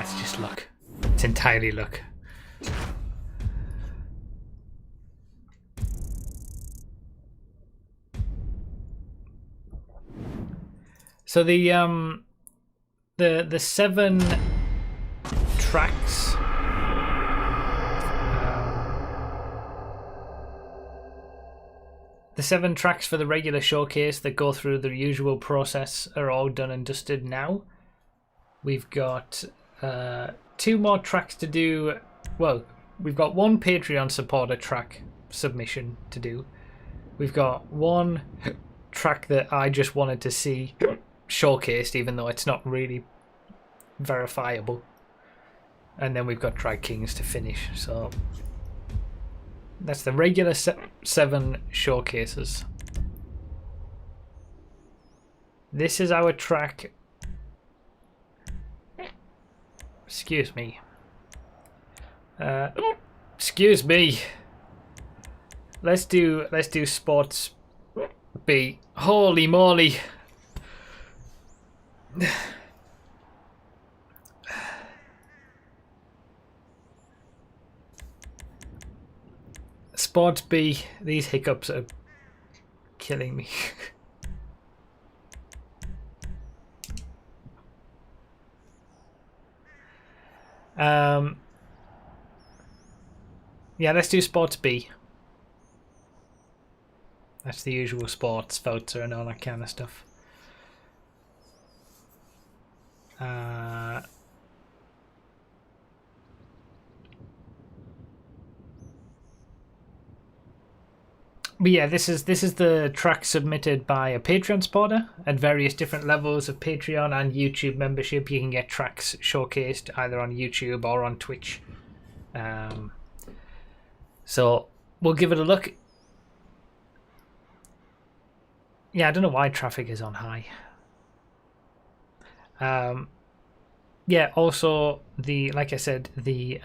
It's just luck. It's entirely luck. So the 7 tracks, the 7 tracks for the regular showcase that go through the usual process are all done and dusted now. We've got 2 more tracks to do. Well, we've got 1 Patreon supporter track submission to do. We've got 1 track that I just wanted to see showcased, even though it's not really verifiable. And then we've got Drag Kings to finish. So that's the regular 7 showcases. This is our track. Excuse me. Excuse me. Let's do Sports B. Holy moly. Sports B. These hiccups are killing me. Yeah, let's do Sports B. That's the usual sports filter and all that kind of stuff. But yeah, this is the track submitted by a Patreon supporter. At various different levels of Patreon and YouTube membership, you can get tracks showcased either on YouTube or on Twitch. So we'll give it a look. Yeah, I don't know why traffic is on high. Yeah, also like I said, the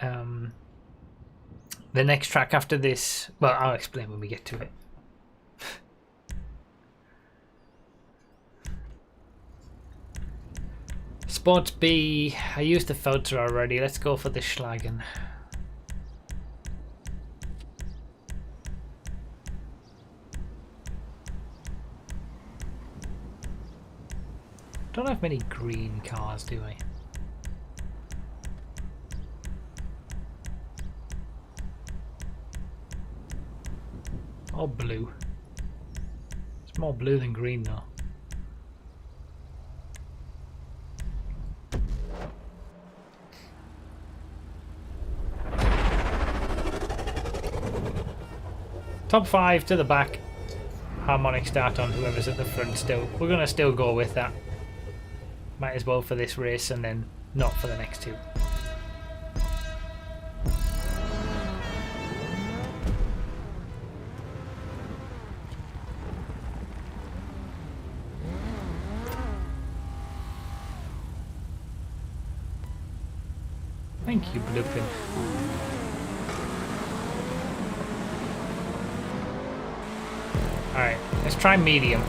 next track after this, well, I'll explain when we get to it. Sports B, I used the filter already. Let's go for the Schlagen. Don't have many green cars, do I? Or blue. It's more blue than green though. Top 5 to the back. harmonic start on whoever's at the front still. We're going to still go with that. Might as well for this race and then not for the next two. Thank you, Bluepin. Alright, let's try medium.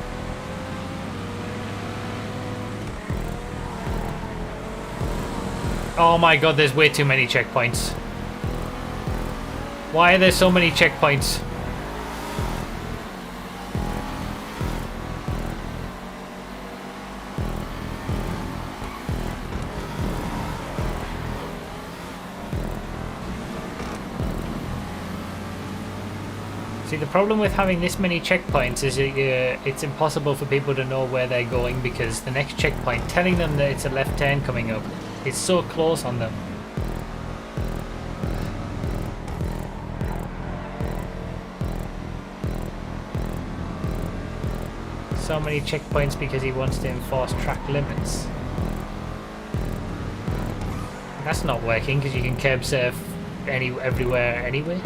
Oh my god, there's way too many checkpoints. Why are there so many checkpoints? See, the problem with having this many checkpoints is it's impossible for people to know where they're going, because the next checkpoint, telling them that it's a left turn coming up, is so close on them. So many checkpoints because he wants to enforce track limits. That's not working because you can curb surf everywhere anyway.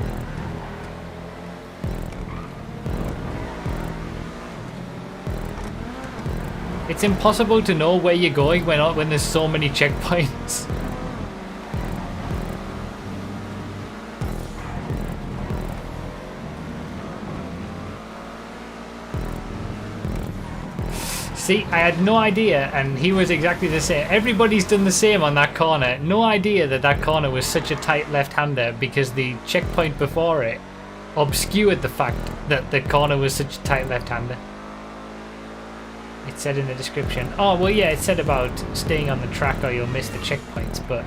It's impossible to know where you're going when there's so many checkpoints. See, I had no idea, and he was exactly the same. Everybody's done the same on that corner. No idea that that corner was such a tight left-hander because the checkpoint before it obscured the fact that the corner was such a tight left-hander. It said in the description. Oh, well, yeah, it said about staying on the track or you'll miss the checkpoints, but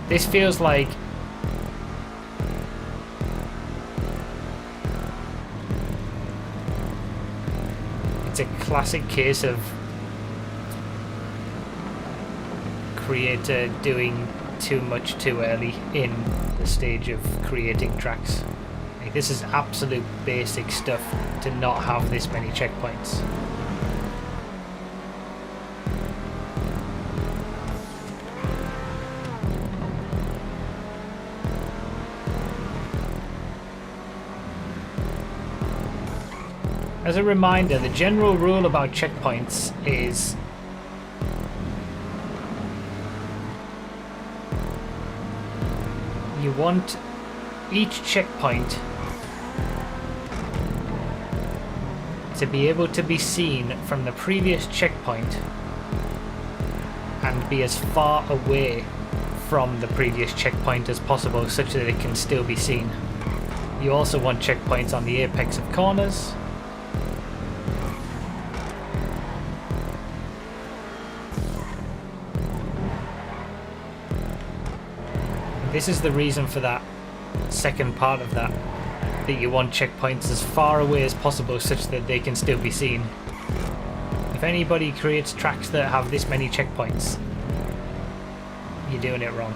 this feels like it's a classic case of creator doing too much too early in the stage of creating tracks. Like, this is absolute basic stuff to not have this many checkpoints. As a reminder, the general rule about checkpoints is you want each checkpoint to be able to be seen from the previous checkpoint and be as far away from the previous checkpoint as possible such that it can still be seen. You also want checkpoints on the apex of corners. This is the reason for that second part of that you want checkpoints as far away as possible such that they can still be seen. If anybody creates tracks that have this many checkpoints, you're doing it wrong.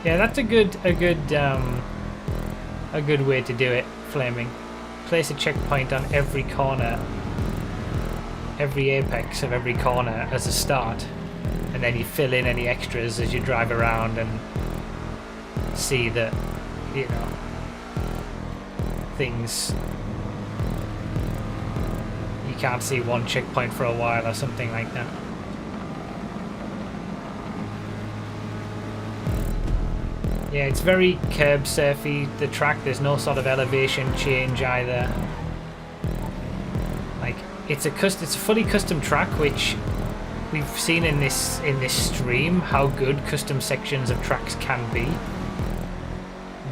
Yeah, that's a good way to do it, Flaming. Place a checkpoint on every corner, every apex of every corner as a start, and then you fill in any extras as you drive around and see that, you know, things, you can't see one checkpoint for a while or something like that. Yeah, it's very curb surfy, the track. There's no sort of elevation change either. Like, it's a fully custom track, which we've seen in this stream how good custom sections of tracks can be.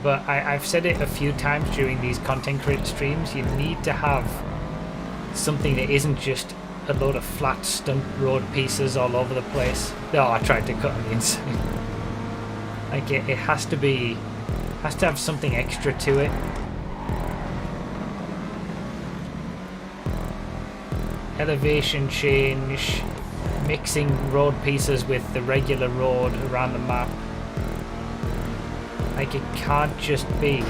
But I've said it a few times during these content creator streams, you need to have something that isn't just a load of flat stunt road pieces all over the place. Oh, I tried to cut on the inside. Like, it has to have something extra to it. Elevation change, mixing road pieces with the regular road around the map. Like, it can't just be.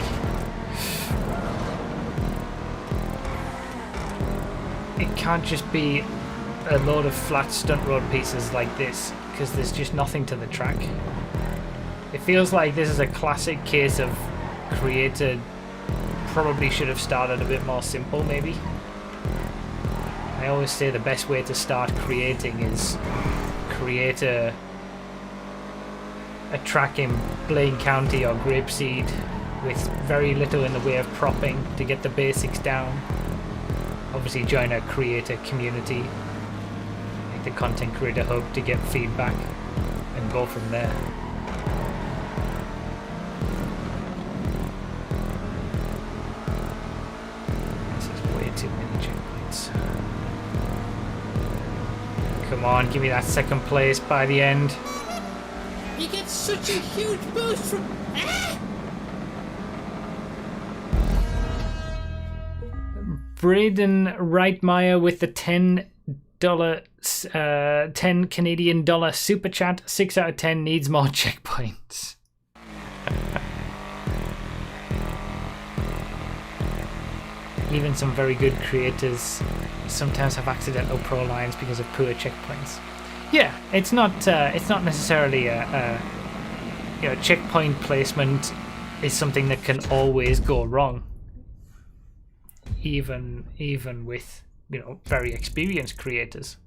It can't just be a load of flat stunt road pieces like this, because there's just nothing to the track. It feels like this is a classic case of creator probably should have started a bit more simple, maybe. I always say the best way to start creating is create a track in Blaine County or Grapeseed with very little in the way of propping to get the basics down. Obviously join a creator community, like the content creator hub, to get feedback and go from there. This is way too many checkpoints. Come on, give me that second place by the end. You get such a huge boost from... Braden Reitmeyer with the $10 10 Canadian dollar super chat. 6 out of 10 needs more checkpoints. Even some very good creators sometimes have accidental pro lines because of poor checkpoints. Yeah, it's not necessarily a checkpoint placement is something that can always go wrong. Even with very experienced creators,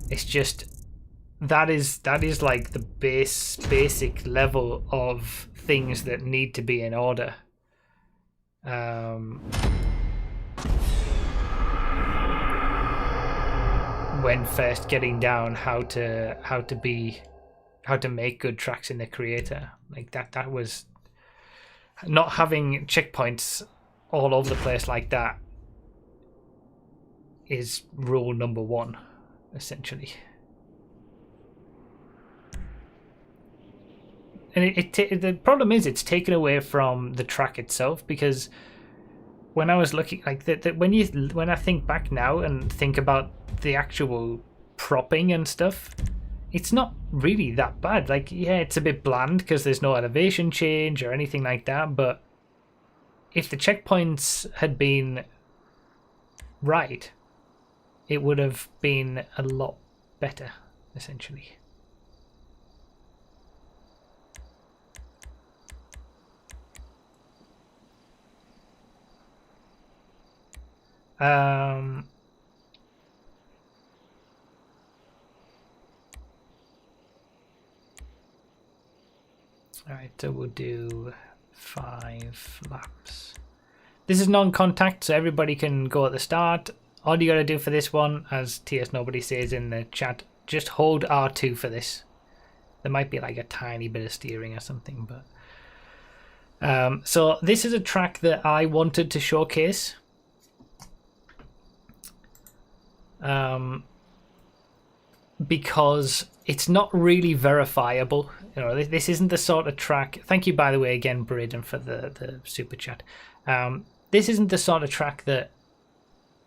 it's just that is like the basic level of things that need to be in order. When first getting down how to make good tracks in the creator, like that was not having checkpoints all over the place like that is rule number one, essentially. And the problem is it's taken away from the track itself, because when I was looking like that, when I think back now and think about the actual propping and stuff, it's not really that bad. Like, yeah, it's a bit bland because there's no elevation change or anything like that, but if the checkpoints had been right, it would have been a lot better, essentially. Alright, so we'll do 5 laps. This is non-contact, so everybody can go at the start. All you gotta do for this one, as TS Nobody says in the chat, just hold R2 for this. There might be like a tiny bit of steering or something, but so this is a track that I wanted to showcase. Because it's not really verifiable. This isn't the sort of track. Thank you, by the way, again, Braden, for the super chat. This isn't the sort of track that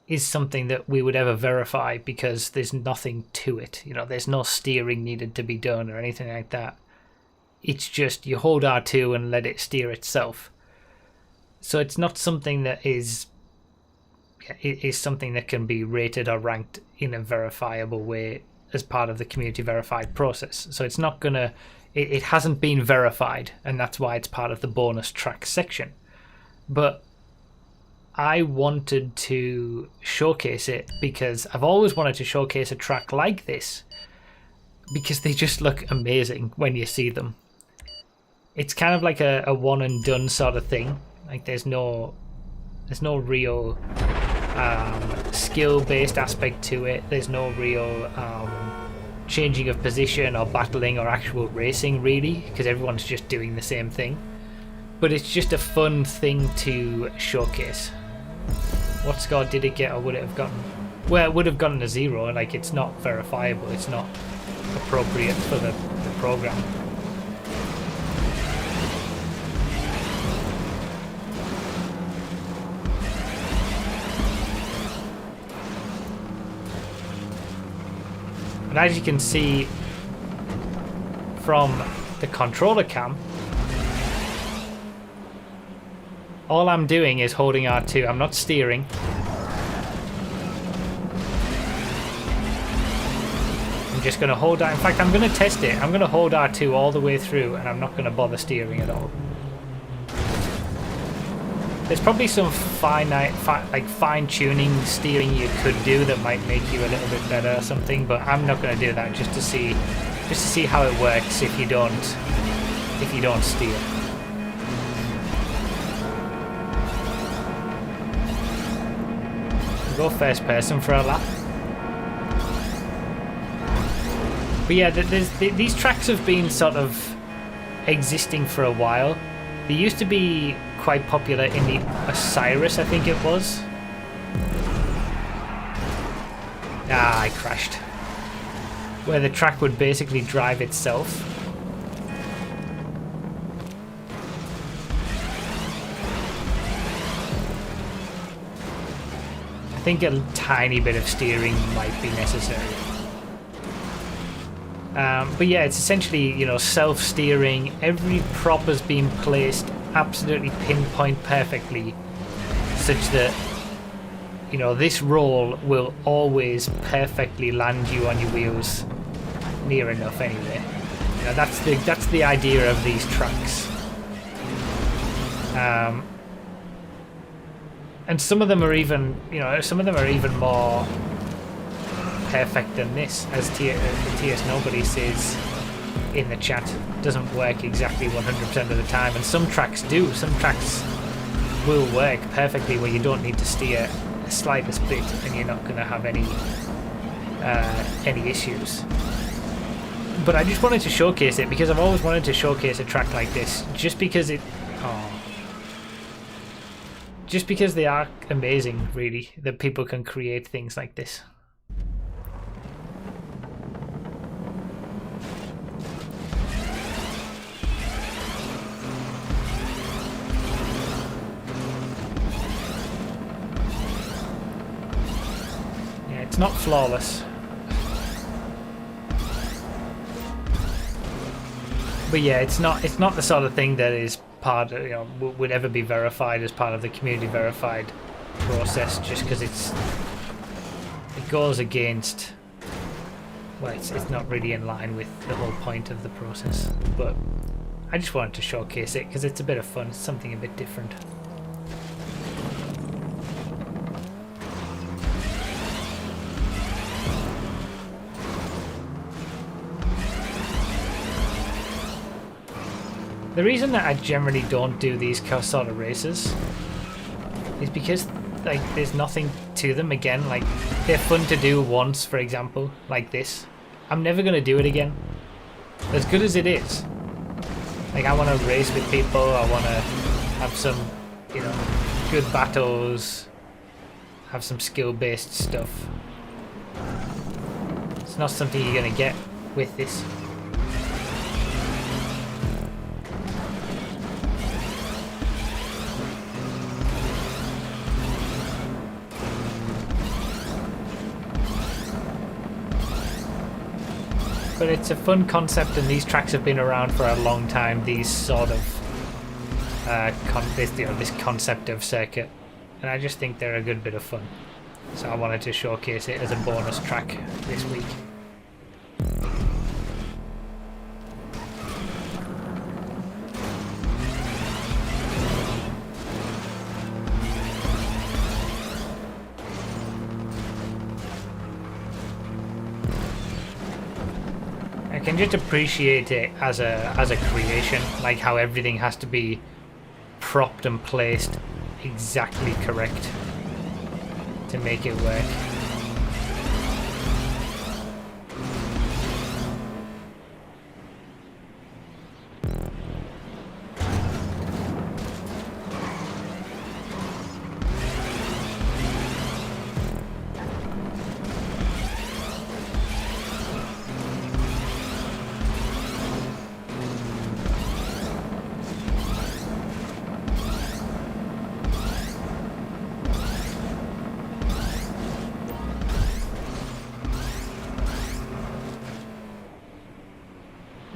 is something that we would ever verify, because there's nothing to it. There's no steering needed to be done or anything like that. It's just you hold R2 and let it steer itself. So it's not something that is something that can be rated or ranked in a verifiable way as part of the community verified process. So it's not gonna, it hasn't been verified, and that's why it's part of the bonus track section. But I wanted to showcase it because I've always wanted to showcase a track like this, because they just look amazing when you see them. It's kind of like a one and done sort of thing. Like there's no real skill-based aspect to it. There's no real changing of position or battling or actual racing, really, because everyone's just doing the same thing. But it's just a fun thing to showcase. What score did it get, or would it have gotten? Well, it would have gotten a 0. Like, it's not verifiable. It's not appropriate for the program. And as you can see from the controller cam, all I'm doing is holding R2. I'm not steering. I'm just going to hold that. In fact, I'm going to test it. I'm going to hold R2 all the way through, and I'm not going to bother steering at all. There's probably some fine-tuning steering you could do that might make you a little bit better or something, but I'm not going to do that just to see how it works if you don't steer. We'll go first person for a lap. But yeah, these tracks have been sort of existing for a while. They used to be quite popular in the Osiris, I think it was. Ah, I crashed. Where the track would basically drive itself. I think a tiny bit of steering might be necessary. But yeah, it's essentially, you know, self-steering. Every prop has been placed absolutely pinpoint perfectly, such that, you know, this roll will always perfectly land you on your wheels, near enough anyway. You know, that's the idea of these tracks. And some of them are even, you know, more perfect than this, as TS Nobody says in the chat. Doesn't work exactly 100% of the time, and some tracks do. Some tracks will work perfectly where you don't need to steer the slightest bit, and you're not going to have any issues. But I just wanted to showcase it because I've always wanted to showcase a track like this, just because they are amazing, really, that people can create things like this. It's not flawless, but yeah, it's not the sort of thing that is part of, you know, would ever be verified as part of the community verified process, just because it goes against, well, it's not really in line with the whole point of the process. But I just wanted to showcase it because it's a bit of fun. It's something a bit different. The reason that I generally don't do these sort of races is because, like, there's nothing to them. Again, like, they're fun to do once, for example, like this. I'm never going to do it again. As good as it is. Like, I want to race with people, I want to have some, you know, good battles, have some skill-based stuff. It's not something you're going to get with this. But it's a fun concept, and these tracks have been around for a long time. These sort of this concept of circuit, and I just think they're a good bit of fun. So I wanted to showcase it as a bonus track this week. I can just appreciate it as a creation, like how everything has to be propped and placed exactly correct to make it work.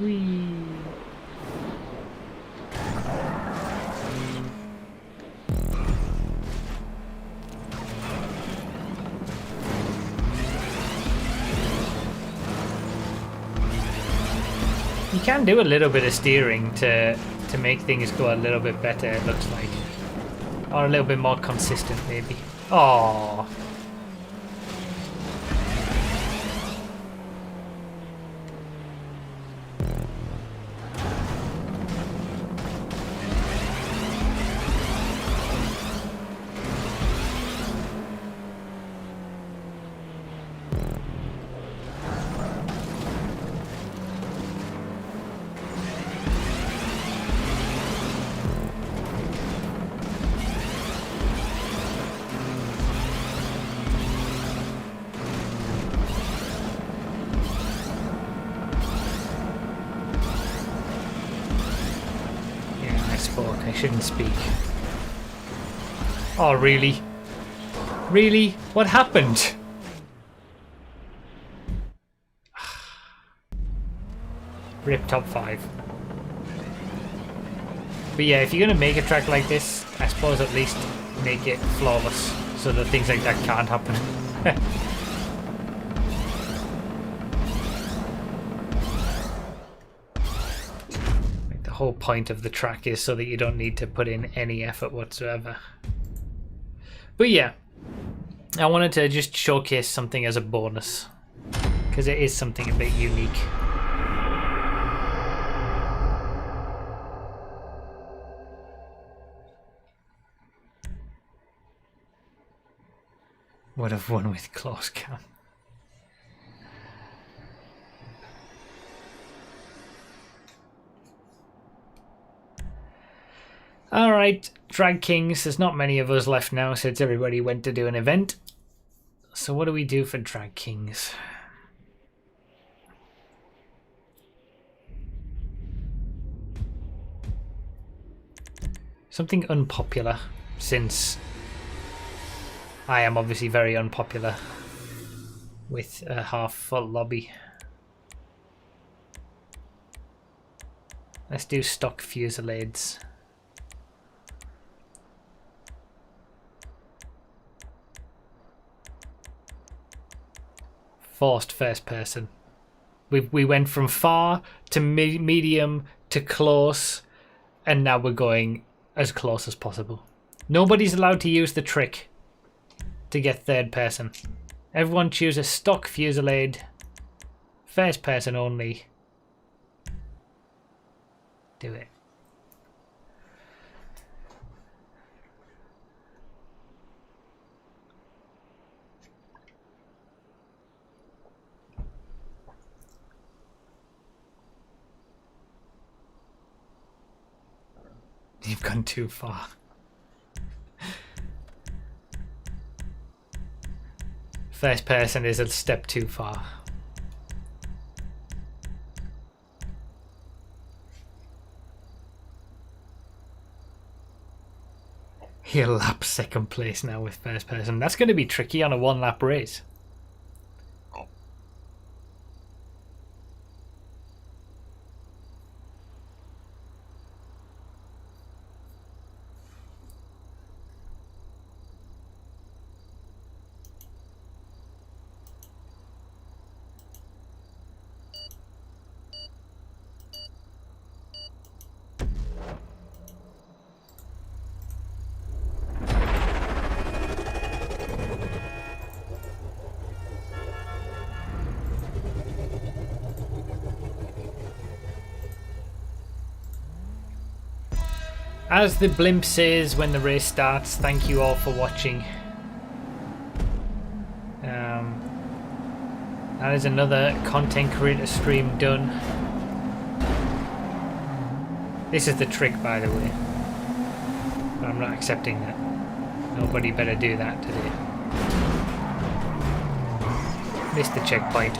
Whee! You can do a little bit of steering to make things go a little bit better, it looks like. Or a little bit more consistent, maybe. Oh. I shouldn't speak. Oh, really? Really? What happened? Rip top 5. But yeah, if you're going to make a track like this, I suppose at least make it flawless so that things like that can't happen. The whole point of the track is so that you don't need to put in any effort whatsoever. But yeah, I wanted to just showcase something as a bonus because it is something a bit unique. Would have won with close cam. Alright, Drag Kings. There's not many of us left now since everybody went to do an event. So what do we do for Drag Kings? Something unpopular, since I am obviously very unpopular with a half-full lobby. Let's do stock fusillades. Forced first person. We went from far to medium to close, and now we're going as close as possible. Nobody's allowed to use the trick to get third person. Everyone chooses stock fusillade. First person only. Do it. You've gone too far. First person is a step too far. He'll lap second place now with first person. That's going to be tricky on a one lap race. As the blimp says when the race starts, thank you all for watching. That is another content creator stream done. This is the trick, by the way. But I'm not accepting that. Nobody better do that today. Missed the checkpoint.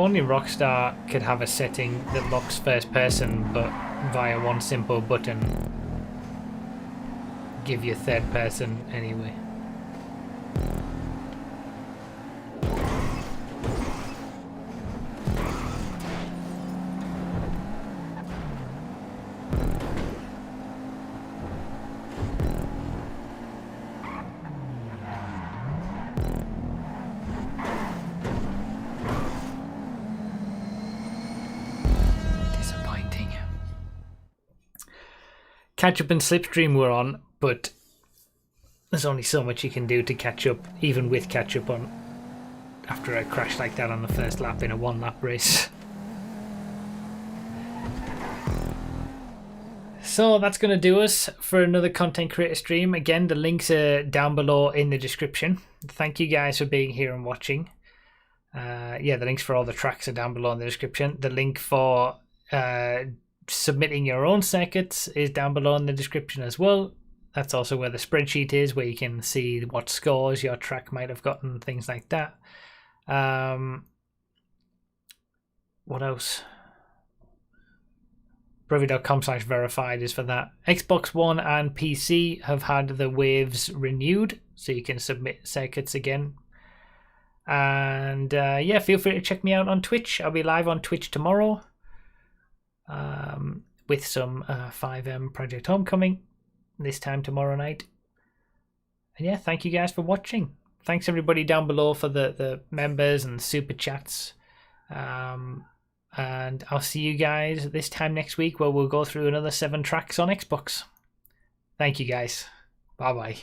only Rockstar could have a setting that locks first person, but via one simple button give you third person anyway. Catch up and slipstream we're on, but there's only so much you can do to catch up, even with catch up on after a crash like that on the first lap in a one lap race. So that's going to do us for another content creator stream. Again, the links are down below in the description. Thank you guys for being here and watching. Yeah, the links for all the tracks are down below in the description. The link for submitting your own circuits is down below in the description as well. That's also where the spreadsheet is, where you can see what scores your track might have gotten, things like that. What else? Brevi.com/verified is for that. Xbox One and PC have had the waves renewed, so you can submit circuits again. And yeah, feel free to check me out on Twitch. I'll be live on Twitch tomorrow. With some 5M Project Homecoming this time tomorrow night. And yeah, thank you guys for watching. Thanks everybody down below for the members and super chats. And I'll see you guys this time next week where we'll go through another 7 tracks on Xbox. Thank you guys. Bye bye.